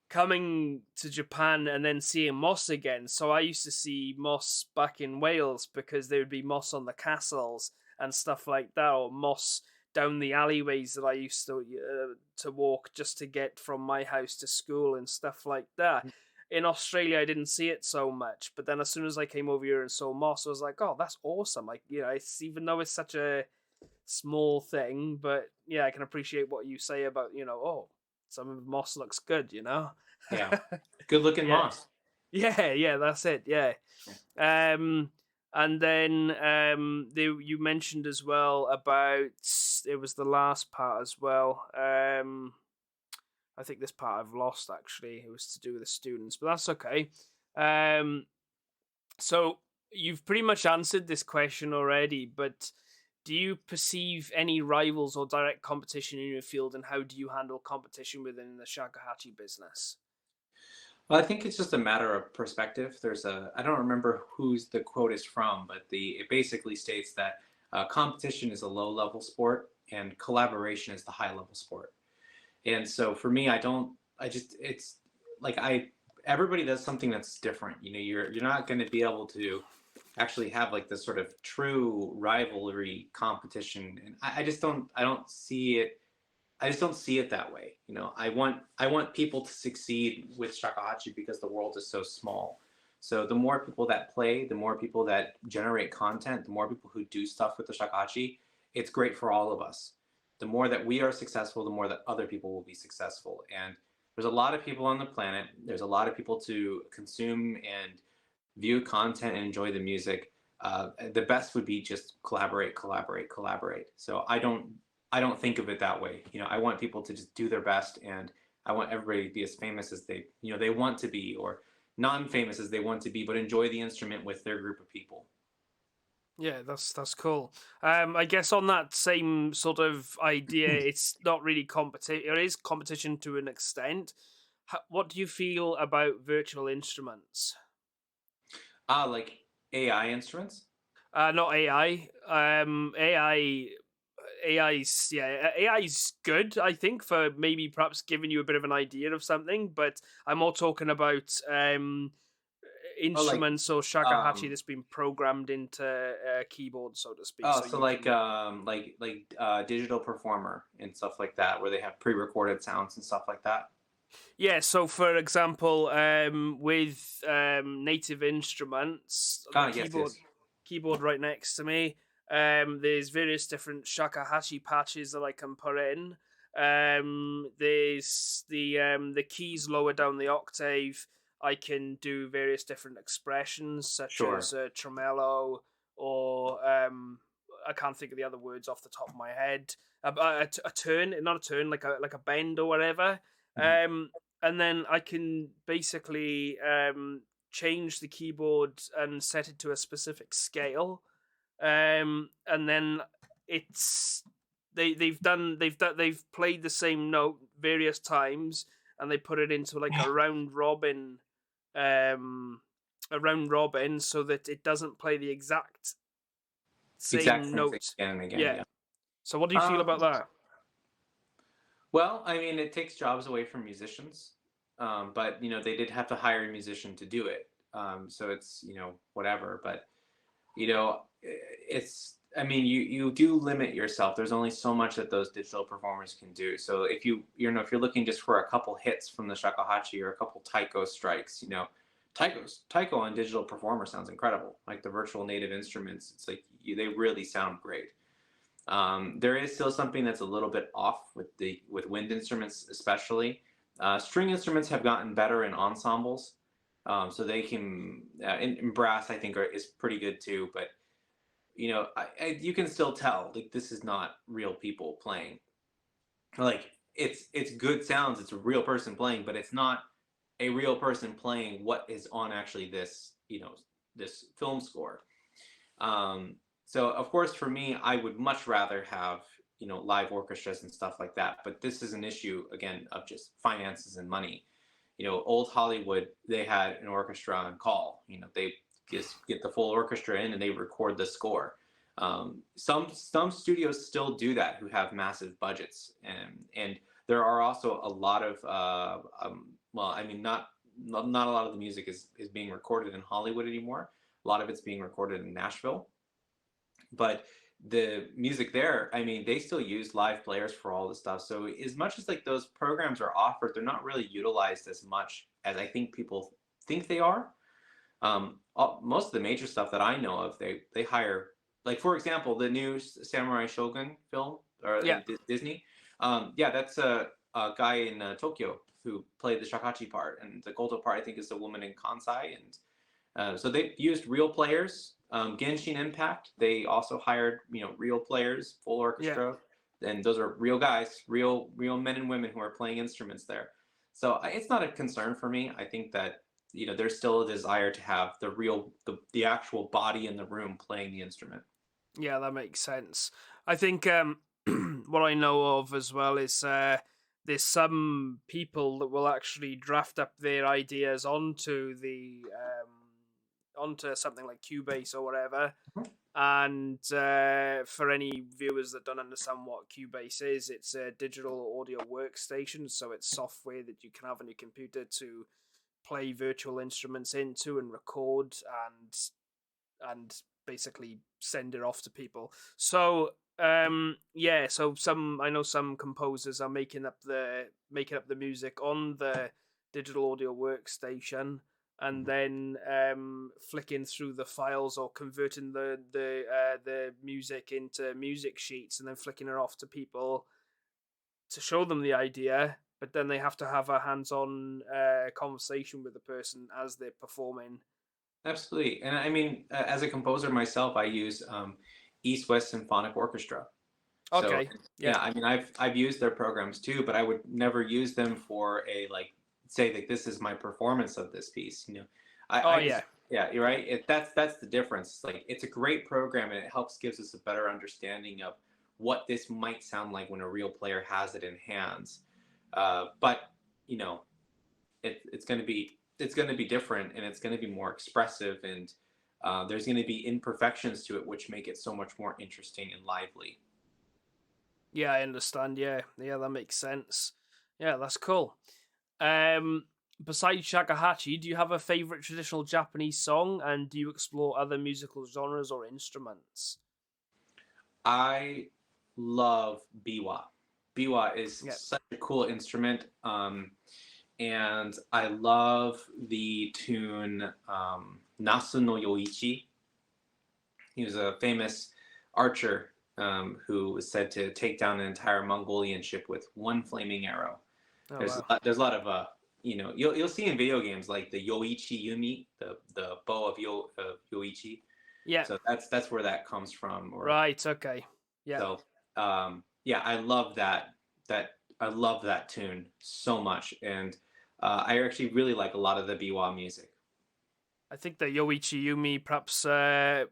coming to Japan and then seeing moss again. So I used to see moss back in Wales because there would be moss on the castles and stuff like that, or moss down the alleyways that I used to walk just to get from my house to school and stuff like that. In Australia, I didn't see it so much, but then as soon as I came over here and saw moss, I was like, "Oh, that's awesome!" Like, it's even though it's such a small thing, but yeah, I can appreciate what you say about oh, some of the moss looks good, Yeah, good looking yeah, moss. yeah, that's it, yeah. Yeah. And then you mentioned as well about it was the last part as well. I think this part I've lost actually. It was to do with the students, but that's okay. Um, so you've pretty much answered this question already, but do you perceive any rivals or direct competition in your field, and how do you handle competition within the shakuhachi business? Well, I think it's just a matter of perspective. I don't remember whose the quote is from, but it basically states that competition is a low level sport and collaboration is the high level sport. And so for me, it's like everybody does something that's different. You're not going to be able to actually have like this sort of true rivalry competition. And I just don't see it that way. I want people to succeed with shakuhachi because the world is so small. So the more people that play, the more people that generate content, the more people who do stuff with the shakuhachi, it's great for all of us. The more that we are successful, the more that other people will be successful. And there's a lot of people on the planet. There's a lot of people to consume and view content and enjoy the music. The best would be just collaborate, collaborate, collaborate. So I don't think of it that way. I want people to just do their best, and I want everybody to be as famous as they want to be, or non-famous as they want to be, but enjoy the instrument with their group of people. Yeah, that's cool. I guess on that same sort of idea, it's not really competition. It is competition to an extent. What do you feel about virtual instruments? Like AI instruments. Not AI. AI's AI's good. I think for maybe perhaps giving you a bit of an idea of something, but I'm more talking about Oh, like instruments or shakuhachi um, that's been programmed into a keyboard, so to speak. oh, So so you like can digital performer and stuff like that, where they have pre-recorded sounds and stuff like that. Yeah, so for example, with native instruments, the Yes, keyboard yes, keyboard right next to me, there's various different shakuhachi patches that I can put in. There's the keys lower down the octave. I can do various different expressions such sure. as tremolo or I can't think of the other words off the top of my head. A turn, not a turn, like a bend or whatever. Mhm. Um, and then I can basically change the keyboard and set it to a specific scale, and then it's they've played the same note various times, and they put it into like um, a round robin, so that it doesn't play the exact Exact same same thing note. again and again. Yeah. Yeah. So what do you feel Um, about that? Well, I mean, it takes jobs away from musicians, but they did have to hire a musician to do it. So it's whatever. But it's I mean, you do limit yourself. There's only so much that those digital performers can do. So if if you're looking just for a couple hits from the shakuhachi or a couple taiko strikes, taiko on digital performer sounds incredible. Like the virtual native instruments, it's like they really sound great. There is still something that's a little bit off with wind instruments, especially. String instruments have gotten better in ensembles, so they can. In brass, I think is pretty good too. But you can still tell like this is not real people playing. Like it's good sounds. It's a real person playing, but it's not a real person playing what is on actually this film score. So of course, for me, I would much rather have live orchestras and stuff like that. But this is an issue again of just finances and money. Old Hollywood, they had an orchestra on call. They just get the full orchestra in and they record the score. Some studios still do that who have massive budgets, and there are also a lot of well, I mean, not a lot of the music is being recorded in Hollywood anymore. A lot of it's being recorded in Nashville. But the music there, I mean, they still use live players for all the stuff. So as much as like those programs are offered, they're not really utilized as much as I think people think they are. Most of the major stuff that I know of, they hire, like for example, the new Samurai Shogun film or Disney. That's a guy in Tokyo who played the Shakuhachi part, and the Goto part I think is the woman in Kansai, and so they used real players. Genshin Impact, they also hired real players, full orchestra, and those are real guys, real men and women who are playing instruments there. So it's not a concern for me. I think that there's still a desire to have the actual body in the room playing the instrument. Yeah, that makes sense. I think what I know of as well is there's some people that will actually draft up their ideas onto onto something like Cubase or whatever. And for any viewers that don't understand what Cubase is, it's a digital audio workstation. So it's software that you can have on your computer to play virtual instruments into and record and basically send it off to people. So so I know some composers are making up the music on the digital audio workstation and then flicking through the files or converting the music into music sheets and then flicking it off to people to show them the idea, but then they have to have a hands-on conversation with the person as they're performing. Absolutely. And I mean, as a composer myself, I use East West Symphonic Orchestra. Okay. So, yeah, I mean, I've used their programs too, but I would never use them for say that this is my performance of this piece. Yeah, you're right. That's the difference. Like, it's a great program, and it gives us a better understanding of what this might sound like when a real player has it in hands. But it's going to be different, and it's going to be more expressive, and there's going to be imperfections to it which make it so much more interesting and lively. Yeah, I understand. Yeah, that makes sense. Yeah, that's cool. Besides shakuhachi, do you have a favorite traditional Japanese song, and do you explore other musical genres or instruments? I love biwa. Biwa is such a cool instrument. And I love the tune Nasu no Yoichi. He was a famous archer who was said to take down an entire Mongolian ship with one flaming arrow. There's a lot of you'll see in video games like the Yoichi Yumi, the bow of Yoichi. Yeah. So that's where that comes from. Right. Okay. Yeah. So I love that. I love that tune so much, and I actually really like a lot of the biwa music. I think that Yoichi Yumi, perhaps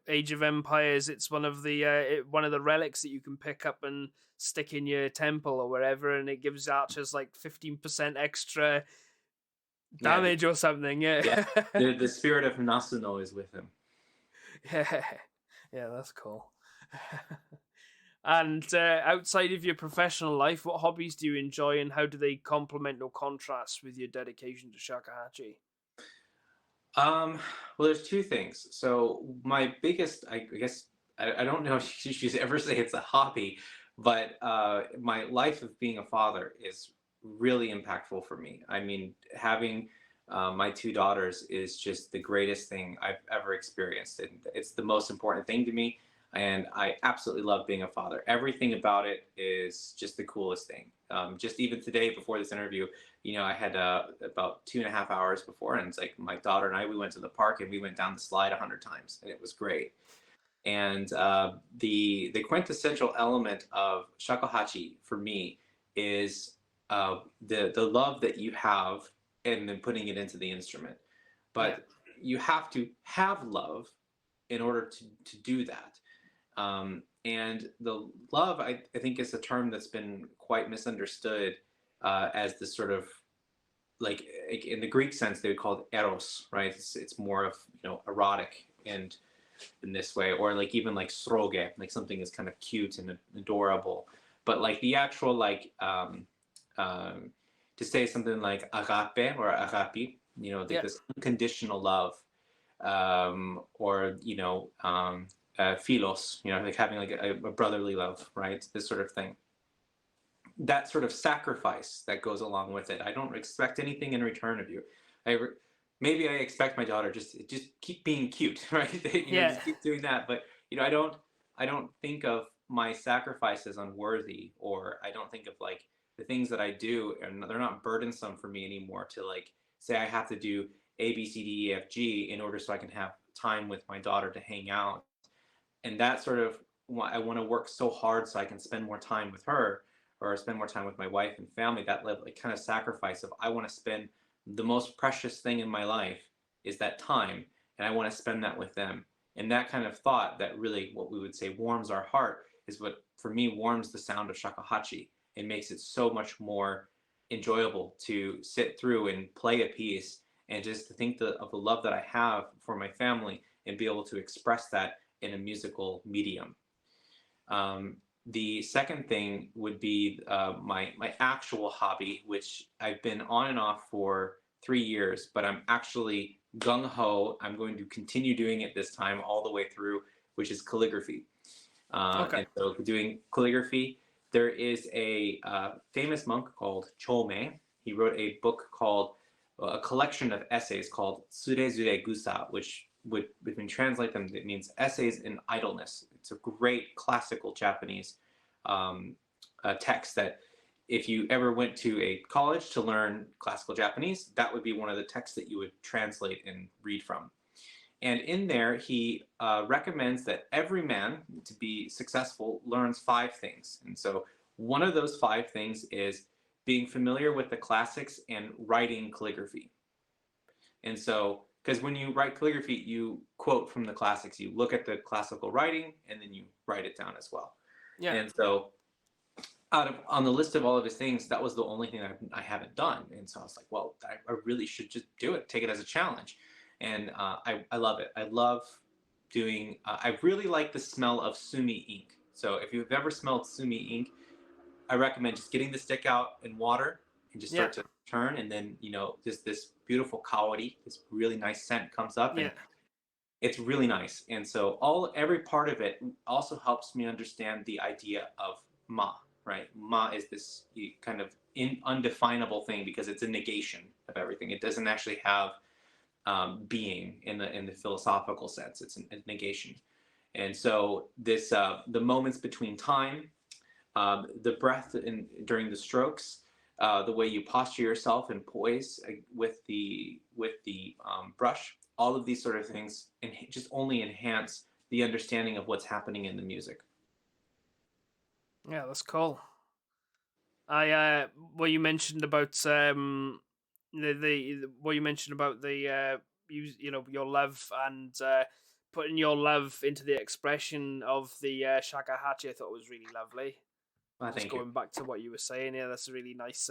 Age of Empires, it's one of the relics that you can pick up and stick in your temple or wherever, and it gives archers like 15% extra damage or something. Yeah. The spirit of Nasuno is with him. Yeah, that's cool. And outside of your professional life, what hobbies do you enjoy, and how do they complement or contrast with your dedication to shakuhachi? Well, there's two things. So my biggest, I guess, I don't know if she's ever say it's a hobby, but my life of being a father is really impactful for me. I mean, having my two daughters is just the greatest thing I've ever experienced. And it's the most important thing to me. And I absolutely love being a father. Everything about it is just the coolest thing. Just even today before this interview, I had about 2.5 hours before, and it's like my daughter and I, we went to the park and we went down the slide 100 times, and it was great. And the quintessential element of shakuhachi for me is the love that you have and then putting it into the instrument. But you have to have love in order to do that. And the love, I think, is a term that's been quite misunderstood as this sort of like in the Greek sense, they would call it eros, right? It's more of erotic and in this way, or like even like sroge, like something is kind of cute and adorable. But like the actual to say something like agape or agapi, like this unconditional love, or philos, like having like a brotherly love, right? This sort of thing. That sort of sacrifice that goes along with it. I don't expect anything in return of you. Maybe I expect my daughter just keep being cute, right? Just keep doing that. But I don't think of my sacrifice as unworthy, or I don't think of like the things that I do, and they're not burdensome for me anymore to like say I have to do A, B, C, D, E, F, G in order so I can have time with my daughter to hang out. And that sort of, I want to work so hard so I can spend more time with her or spend more time with my wife and family. That like kind of sacrifice of I want to spend the most precious thing in my life is that time, and I want to spend that with them. And that kind of thought that really what we would say warms our heart is what for me warms the sound of shakuhachi. It makes it so much more enjoyable to sit through and play a piece and just to think of the love that I have for my family and be able to express that in a musical medium. The second thing would be my actual hobby, which I've been on and off for 3 years, but I'm actually gung ho. I'm going to continue doing it this time all the way through, which is calligraphy. And so doing calligraphy, there is a famous monk called Chome. He wrote a book called a collection of essays called Surezure Gusa, which if we translate them, it means essays in idleness. It's a great classical Japanese text that if you ever went to a college to learn classical Japanese, that would be one of the texts that you would translate and read from. And in there, he recommends that every man, to be successful, learns 5 things. And so one of those 5 things is being familiar with the classics and writing calligraphy. And so, because when you write calligraphy, you quote from the classics. You look at the classical writing, and then you write it down as well. Yeah. And so, on the list of all of his things, that was the only thing I haven't done. And so I was like, well, I really should just do it, take it as a challenge. And I love it. I love doing, I really like the smell of sumi ink. So if you've ever smelled sumi ink, I recommend just getting the stick out in water and just start to turn. And then, just this beautiful kaori, this really nice scent comes up. And it's really nice. And so every part of it also helps me understand the idea of ma, right? Ma is this kind of undefinable thing because it's a negation of everything. It doesn't actually have being in the philosophical sense. It's a negation. And so this the moments between time, the breath during the strokes, the way you posture yourself and poise with the brush, all of these sort of things just only enhance the understanding of what's happening in the music. Yeah, that's cool. What you mentioned about what you mentioned about the your love and putting your love into the expression of the shakuhachi, I thought was really lovely. Just going back to what you were saying, that's a really nice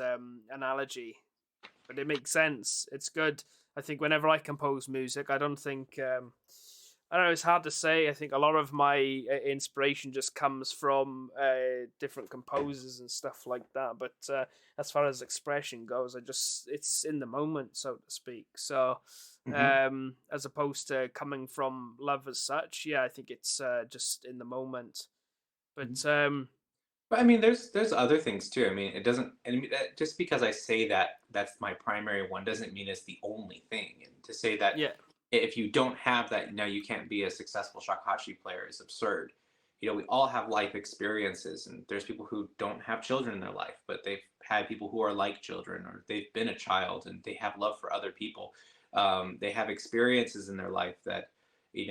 analogy, but it makes sense. It's good. I think whenever I compose music, I don't think I don't know. It's hard to say. I think a lot of my inspiration just comes from different composers and stuff like that. But as far as expression goes, it's in the moment, so to speak. So Hmm. as opposed to coming from love as such, yeah, I think it's just in the moment. But But I mean, there's other things too. I mean, it doesn't. I mean, just because I say that that's my primary one doesn't mean it's the only thing. And to say that yeah, if you don't have that, now you can't be a successful shakuhachi player is absurd. You know, we all have life experiences, and there's people who don't have children in their life, but they've had people who are like children, or they've been a child and they have love for other people. They have experiences in their life that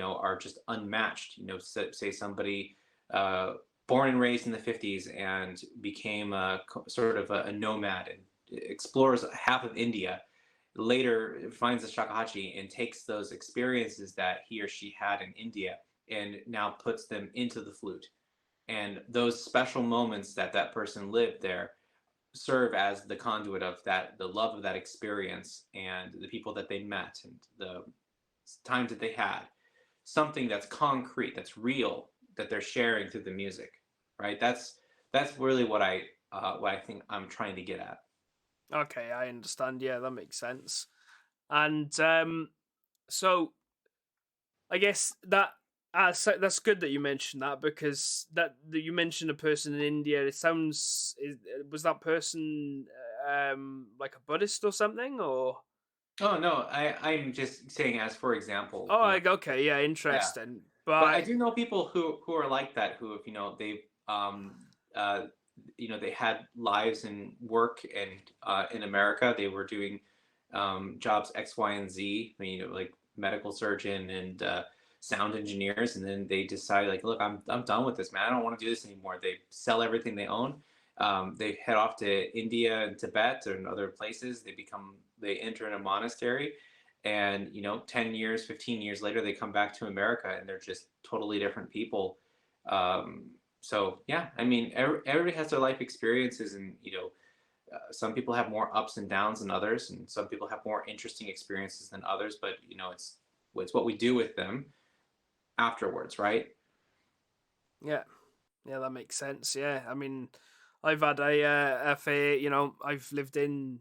are just unmatched. You know, say somebody. Born and raised in the 50s and became a sort of a nomad and explores half of India, later finds the shakuhachi and takes those experiences that he or she had in India and now puts them into the flute. And those special moments that that person lived there serve as the conduit of that, the love of that experience and the people that they met and the times that they had, something that's concrete, that's real, that they're sharing through the music, right? That's really what I think I'm trying to get at. okay, I understand. Yeah, that makes sense. And so I guess that's good that you mentioned that because that you mentioned a person in India. It sounds was that person like a Buddhist or something or Oh no, I'm just saying as for example, oh like, okay yeah yeah. interesting But I but do know people who are like that, who if they uh they had lives and work and in America they were doing jobs X, Y, and Z. I mean, like medical surgeon and sound engineers, and then they decide like, look, I'm done with this, man. I don't want to do this anymore. They sell everything they own. They head off to India and Tibet and other places. They enter in a monastery, and 10 years, 15 years later, they come back to America and they're just totally different people. So yeah, I mean, everybody has their life experiences, and some people have more ups and downs than others, and some people have more interesting experiences than others. But it's what we do with them afterwards, right? yeah yeah that makes sense yeah I mean I've had a fair I've lived in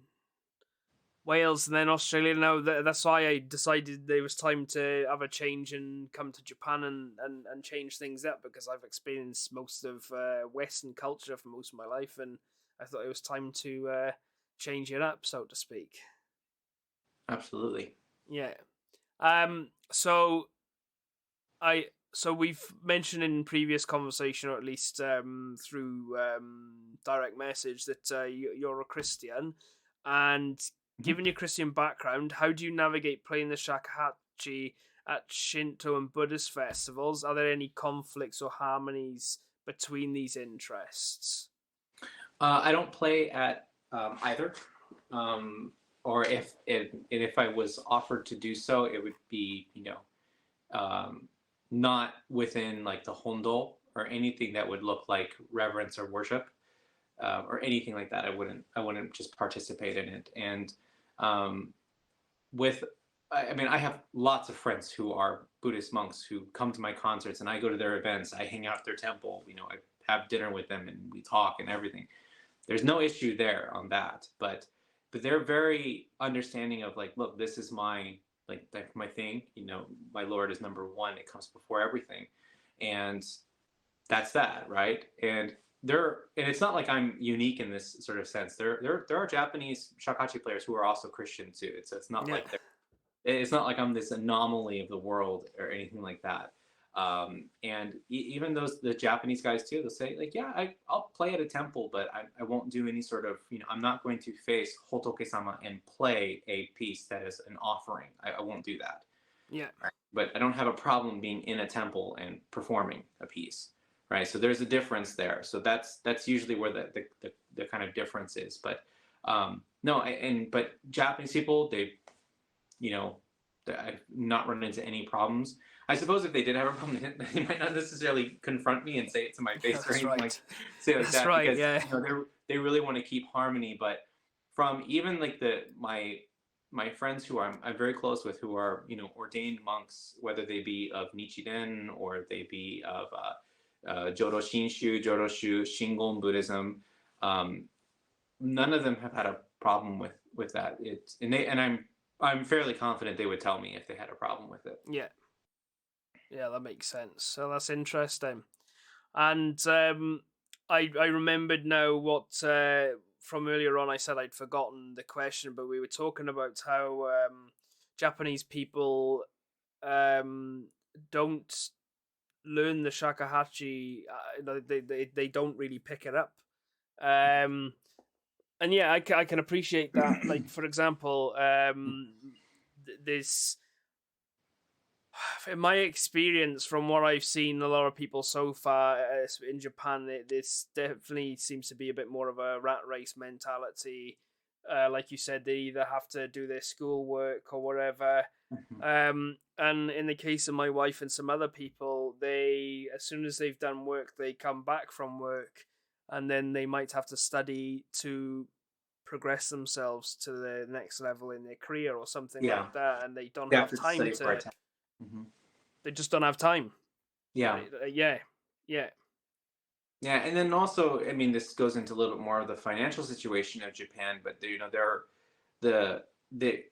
Wales and then Australia now. That's why I decided there was time to have a change and come to Japan and change things up because I've experienced most of Western culture for most of my life, and I thought it was time to change it up, so to speak. Absolutely. Yeah. So we've mentioned in previous conversation, or at least through direct message, that you're a Christian, and Mhm. given your Christian background, how do you navigate playing the shakuhachi at Shinto and Buddhist festivals? Are there any conflicts or harmonies between these interests? I don't play at either. Or if I was offered to do so, it would be um, not within like the hondo or anything that would look like reverence or worship, or anything like that. I wouldn't just participate in it. And um, with I mean, I have lots of friends who are Buddhist monks who come to my concerts, and I go to their events. I hang out at their temple. I have dinner with them, and we talk and everything. There's no issue there on that, but they're very understanding of like, look, this is like my thing. My Lord is number one. It comes before everything, and that's that, right? And it's not like I'm unique in this sort of sense. There are Japanese shakuhachi players who are also Christian too. It's not Yeah, like it's not like I'm this anomaly of the world or anything like that. And even the Japanese guys too, they'll say like, yeah, I'll play at a temple, but I won't do any sort of, I'm not going to face Hotoke-sama and play a piece that is an offering. I won't do that. yeah, Right? But I don't have a problem being in a temple and performing a piece, right? So there's a difference there. So that's usually where the kind of difference is. But no, but Japanese people, you know, I've not run into any problems. I suppose if they did have a problem, they might not necessarily confront me and say it to my yeah. face or That's anything like right. say like That's that, right. because Yeah, they really want to keep harmony. But from even like my friends who I'm very close with, who are ordained monks, whether they be of Nichiren or they be of Jodo Shinshu, Jodoshu, Shingon Buddhism. None of them have had a problem with that. I'm fairly confident they would tell me if they had a problem with it. Yeah. Yeah, that makes sense. So that's interesting. And I remembered now what from earlier on I said I'd forgotten the question, but we were talking about how Japanese people don't learn the shakuhachi. They don't really pick it up. And yeah, I can appreciate that. Like, for example, this, in my experience, from what I've seen, a lot of people so far in Japan, this definitely seems to be a bit more of a rat race mentality. Like you said, they either have to do their schoolwork or whatever. And in the case of my wife and some other people, they, as soon as they've done work, they come back from work, and then they might have to study to progress themselves to the next level in their career or something like that, and they don't have time to. They just don't have time. Yeah. Yeah. And then also, I mean, this goes into a little bit more of the financial situation of Japan, but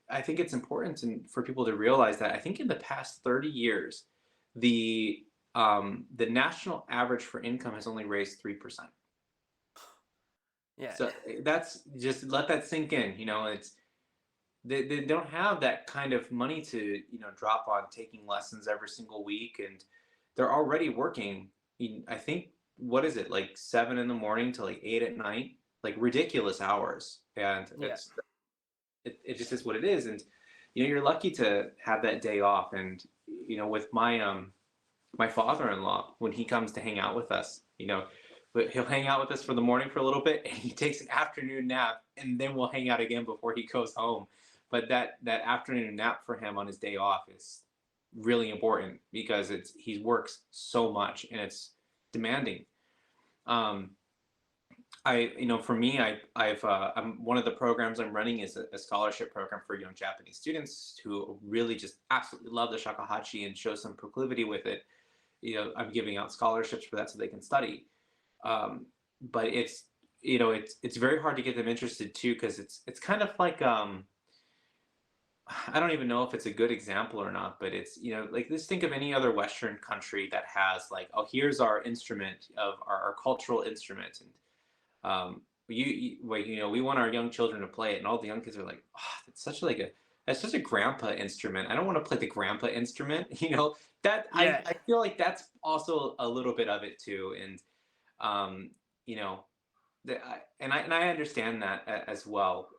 I think it's important for people to realize that I think in the past 30 years, the national average for income has only raised 3%. Yeah. So that's, just let that sink in. It's they don't have that kind of money to drop on taking lessons every single week, and they're already working. I think, what is it, like 7 a.m. to like 8 p.m, like ridiculous hours, and it just is what it is. And you're lucky to have that day off. And with my father-in-law, when he comes to hang out with us, but he'll hang out with us for the morning for a little bit, and he takes an afternoon nap, and then we'll hang out again before he goes home. But that afternoon nap for him on his day off is really important, because he works so much and it's demanding. For me, I'm one of the programs I'm running is a scholarship program for young Japanese students who really just absolutely love the shakuhachi and show some proclivity with it. I'm giving out scholarships for that so they can study. But it's very hard to get them interested too, because it's kind of like I don't even know if it's a good example or not, but it's like, let's think of any other Western country that has like, oh, here's our instrument of our cultural instrument, and we want our young children to play it, and all the young kids are like, oh, that's such a grandpa instrument. I don't want to play the grandpa instrument. I feel like that's also a little bit of it too. And I understand that as well.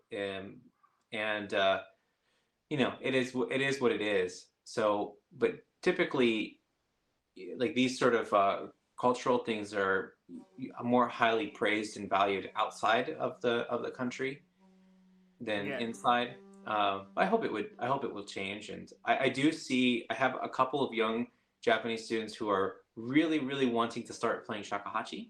It is what it is. So, but typically, like, these sort of cultural things are more highly praised and valued outside of the country than inside. I hope it will change. And I do see, I have a couple of young Japanese students who are really, really wanting to start playing shakuhachi.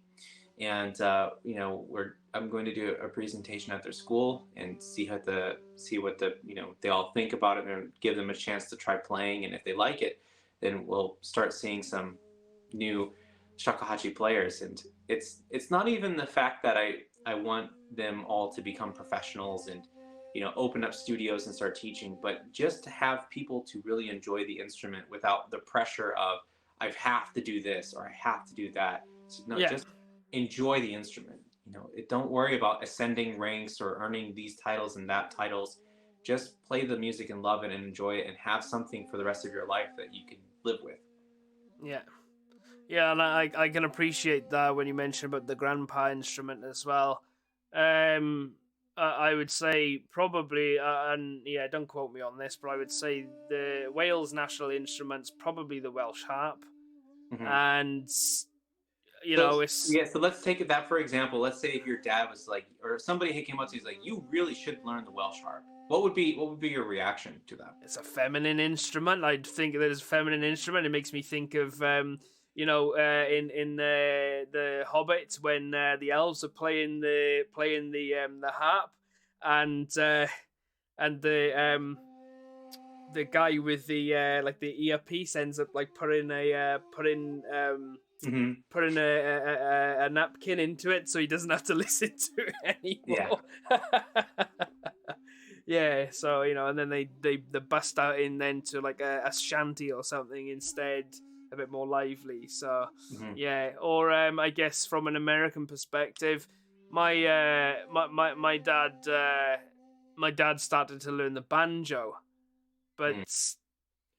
And I'm going to do a presentation at their school and see what they all think about it, and give them a chance to try playing. And if they like it, then we'll start seeing some new shakuhachi players. And it's not even the fact that I want them all to become professionals and open up studios and start teaching, but just to have people to really enjoy the instrument without the pressure of, I have to do this or I have to do that. So, just enjoy the instrument. Don't worry about ascending ranks or earning these titles and that titles. Just play the music and love it and enjoy it, and have something for the rest of your life that you can live with. And I can appreciate that when you mention about the grandpa instrument as well. I would say probably, and don't quote me on this, but I would say the Wales national instrument's probably the Welsh harp. Mm-hmm. And so let's take that for example. Let's say if your dad was like, or somebody came up to you, he's like, you really should learn the Welsh harp. What would be your reaction to that? It's a feminine instrument. I'd think that it's a feminine instrument. It makes me think of in the Hobbit, when the elves are playing the harp, and and the guy with the like the earpiece ends up like putting Hmm. a napkin into it so he doesn't have to listen to it Yeah. anymore. Yeah, so and then they bust out in then to like a shanty or something instead, a bit more lively. So Hmm. yeah, or I guess from an American perspective, my dad started to learn the banjo, but Mm.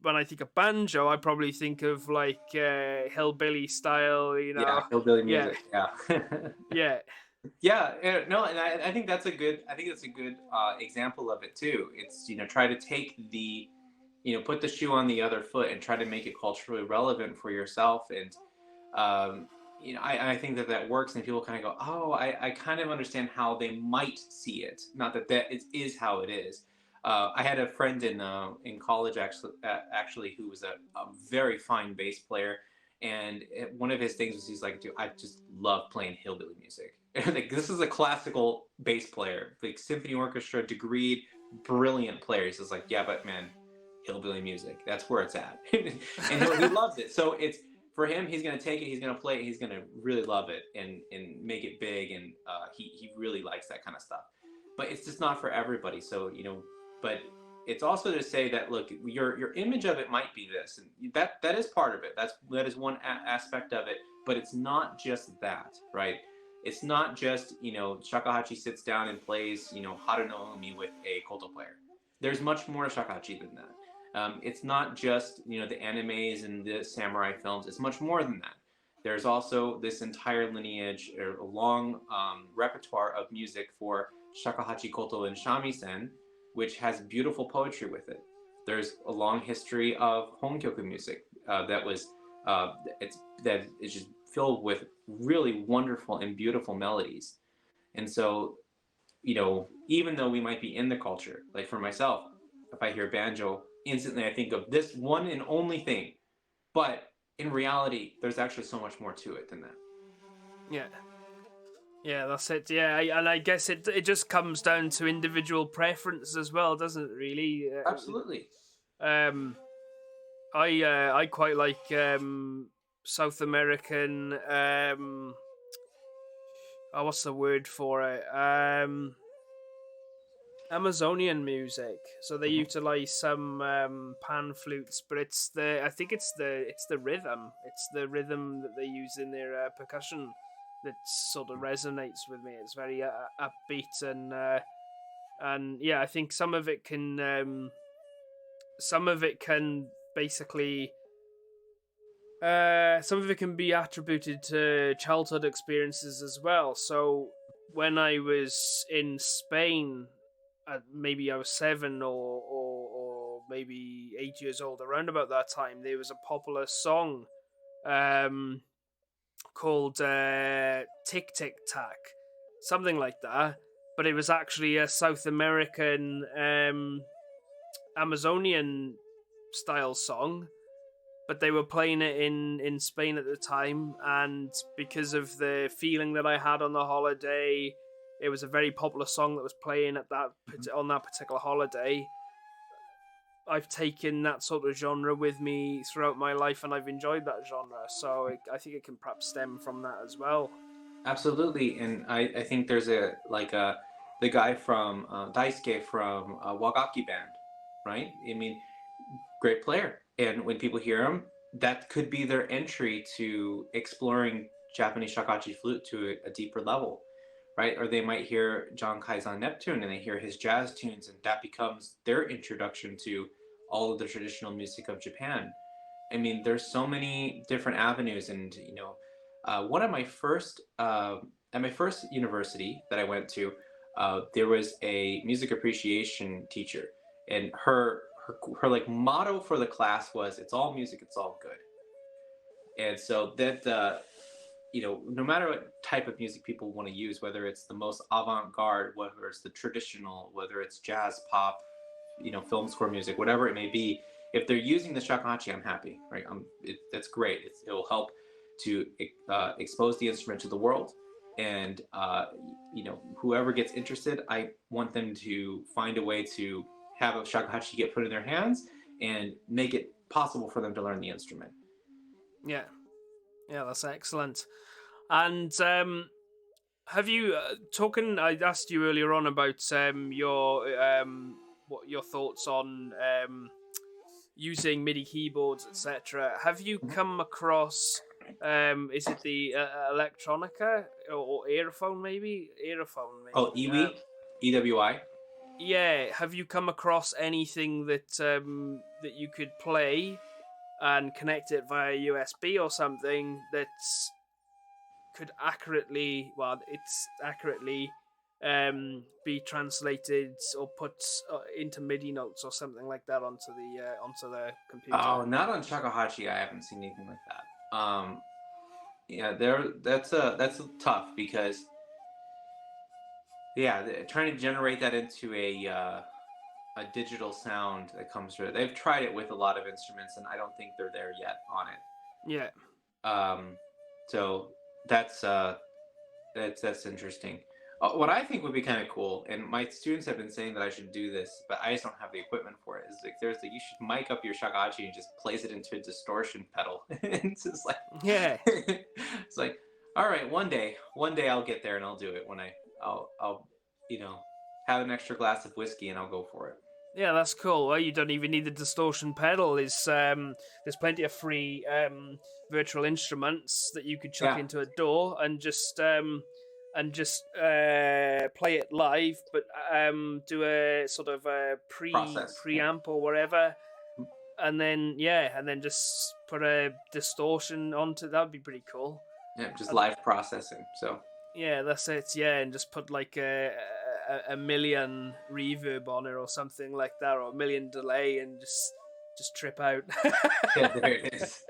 when I think of banjo, I probably think of like hillbilly style, Yeah, hillbilly Yeah, music. Yeah. yeah, Yeah, no, and I think that's a good. I think that's a good example of it too. It's try to take the, put the shoe on the other foot and try to make it culturally relevant for yourself. And I think that works, and people kind of go, oh, I kind of understand how they might see it. Not that is how it is. I had a friend in college actually who was a very fine bass player, and one of his things was he's like, dude, I just love playing hillbilly music. Like, this is a classical bass player, like symphony orchestra, degreed, brilliant player. He's just like, yeah, but man, hillbilly music, that's where it's at. And he loves it. So it's for him, he's going to take it, he's going to play it, he's going to really love it and make it big. And he really likes that kind of stuff. But it's just not for everybody. So, but it's also to say that, look, your image of it might be this, and that is part of it. That is one aspect of it, but it's not just that, right? It's not just, Shakuhachi sits down and plays, Haru no Umi with a koto player. There's much more to Shakuhachi than that. It's not just, the animes and the samurai films. It's much more than that. There's also this entire lineage, or a long repertoire of music for Shakuhachi koto and shamisen, which has beautiful poetry with it. There's a long history of honkyoku music that is just filled with really wonderful and beautiful melodies. And so, even though we might be in the culture, like for myself, if I hear banjo, instantly I think of this one and only thing. But in reality, there's actually so much more to it than that. yeah. Yeah, that's it. Yeah, and I guess it just comes down to individual preference as well, doesn't it? Really. Absolutely. Um, I quite like South American. What's the word for it? Amazonian music. So they Mm-hmm. utilize some pan flutes, but I think it's the rhythm. It's the rhythm that they use in their percussion that sort of resonates with me. It's very upbeat and yeah, I think some of it can basically some of it can be attributed to childhood experiences as well. So when I was in Spain, maybe I was 7 or maybe 8 years old, around about that time, there was a popular song um, called Tick Tick Tack, something like that. But it was actually a South American Amazonian style song, but they were playing it in Spain at the time, and because of the feeling that I had on the holiday, it was a very popular song that was playing at that on that particular holiday. I've taken that sort of genre with me throughout my life, and I've enjoyed that genre. So I think it can perhaps stem from that as well. Absolutely. And I think there's the guy from Daisuke from Wagaki Band, right? I mean, great player. And when people hear him, that could be their entry to exploring Japanese shakuhachi flute to a deeper level, right? Or they might hear John Kai's Neptune and they hear his jazz tunes, and that becomes their introduction to all of the traditional music of Japan. I mean, there's so many different avenues, and one of my first at my first university that I went to, there was a music appreciation teacher, and her like motto for the class was, "It's all music, it's all good." And so that no matter what type of music people want to use, whether it's the most avant-garde, whether it's the traditional, whether it's jazz, pop, film score music, whatever it may be, if they're using the shakuhachi, I'm happy, right? That's great. It'll help to expose the instrument to the world. and whoever gets interested, I want them to find a way to have a shakuhachi get put in their hands and make it possible for them to learn the instrument. Yeah, that's excellent. And have you talking? I asked you earlier on about what your thoughts on using MIDI keyboards, etc. Have you come across? Is it the electronica or earphone? Maybe earphone. Maybe. Oh, EWI, EWI. Yeah. Have you come across anything that that you could play and connect it via USB or something that's could accurately be translated or put into MIDI notes or something like that onto the computer? Oh, not on Shakuhachi. I haven't seen anything like that. That's tough because trying to generate that into a digital sound that comes through. They've tried it with a lot of instruments, and I don't think they're there yet on it. Yeah. So that's interesting. What I think would be kind of cool, and my students have been saying that I should do this, but I just don't have the equipment for it. Is like you should mic up your shakuhachi and just place it into a distortion pedal. It's just like it's like, all right, one day I'll get there and I'll do it when I'll have an extra glass of whiskey and I'll go for it. Yeah, that's cool. Well, you don't even need the distortion pedal. There's plenty of free virtual instruments that you could chuck into a DAW and just play it live, but do a sort of a preamp or whatever, and then just put a distortion onto. That'd be pretty cool. Yeah, just live processing. So yeah, that's it. Yeah, and just put like a million reverb on it or something like that, or a million delay, and just trip out. Yeah, there it is.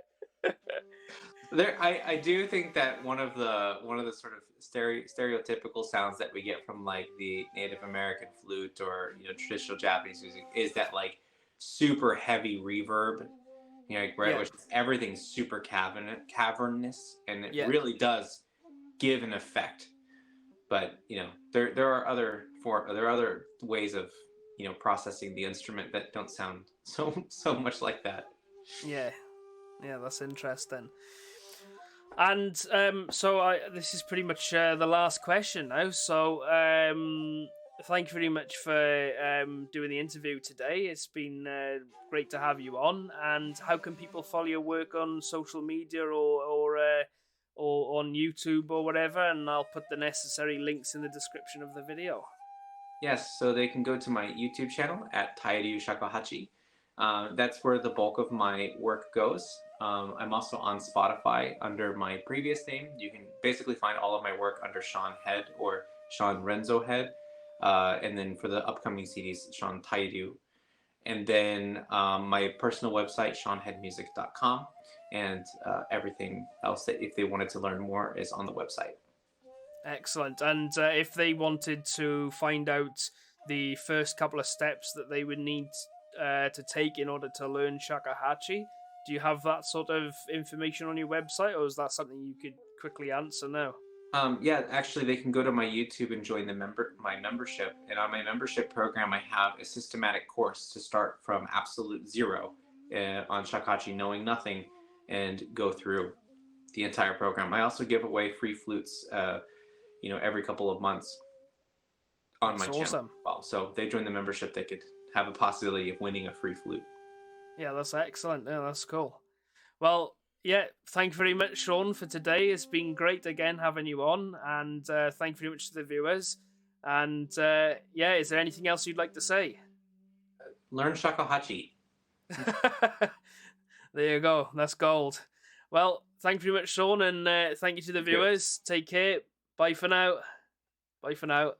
I do think that one of the sort of stereotypical sounds that we get from like the Native American flute or traditional Japanese music is that like super heavy reverb, which everything's super cavernous, and it really does give an effect. But there are other ways of processing the instrument that don't sound so much like that. Yeah, that's interesting. And so this is pretty much the last question now. So thank you very much for doing the interview today. It's been great to have you on. And how can people follow your work on social media or on YouTube or whatever? And I'll put the necessary links in the description of the video. Yes, so they can go to my YouTube channel at Tairyu Shakuhachi. That's where the bulk of my work goes. I'm also on Spotify under my previous name. You can basically find all of my work under Shawn Head or Shawn Renzo Head. And then for the upcoming CDs, Shawn Tairyu. And then my personal website, shawnheadmusic.com. And everything else that if they wanted to learn more is on the website. Excellent. And if they wanted to find out the first couple of steps that they would need to take in order to learn shakuhachi, do you have that sort of information on your website, or is that something you could quickly answer now? Yeah, actually, they can go to my YouTube and join my membership. And on my membership program, I have a systematic course to start from absolute zero on shakuhachi, knowing nothing, and go through the entire program. I also give away free flutes, every couple of months on my channel. Well, so if they join the membership, they could have a possibility of winning a free flute. Yeah, that's excellent. Yeah, that's cool. Well, yeah, thank you very much, Shawn, for today. It's been great again having you on, and thank you very much to the viewers. And is there anything else you'd like to say? Learn shakuhachi. There you go. That's gold. Well, thank you very much, Shawn, and thank you to the viewers. Take care. Bye for now. Bye for now.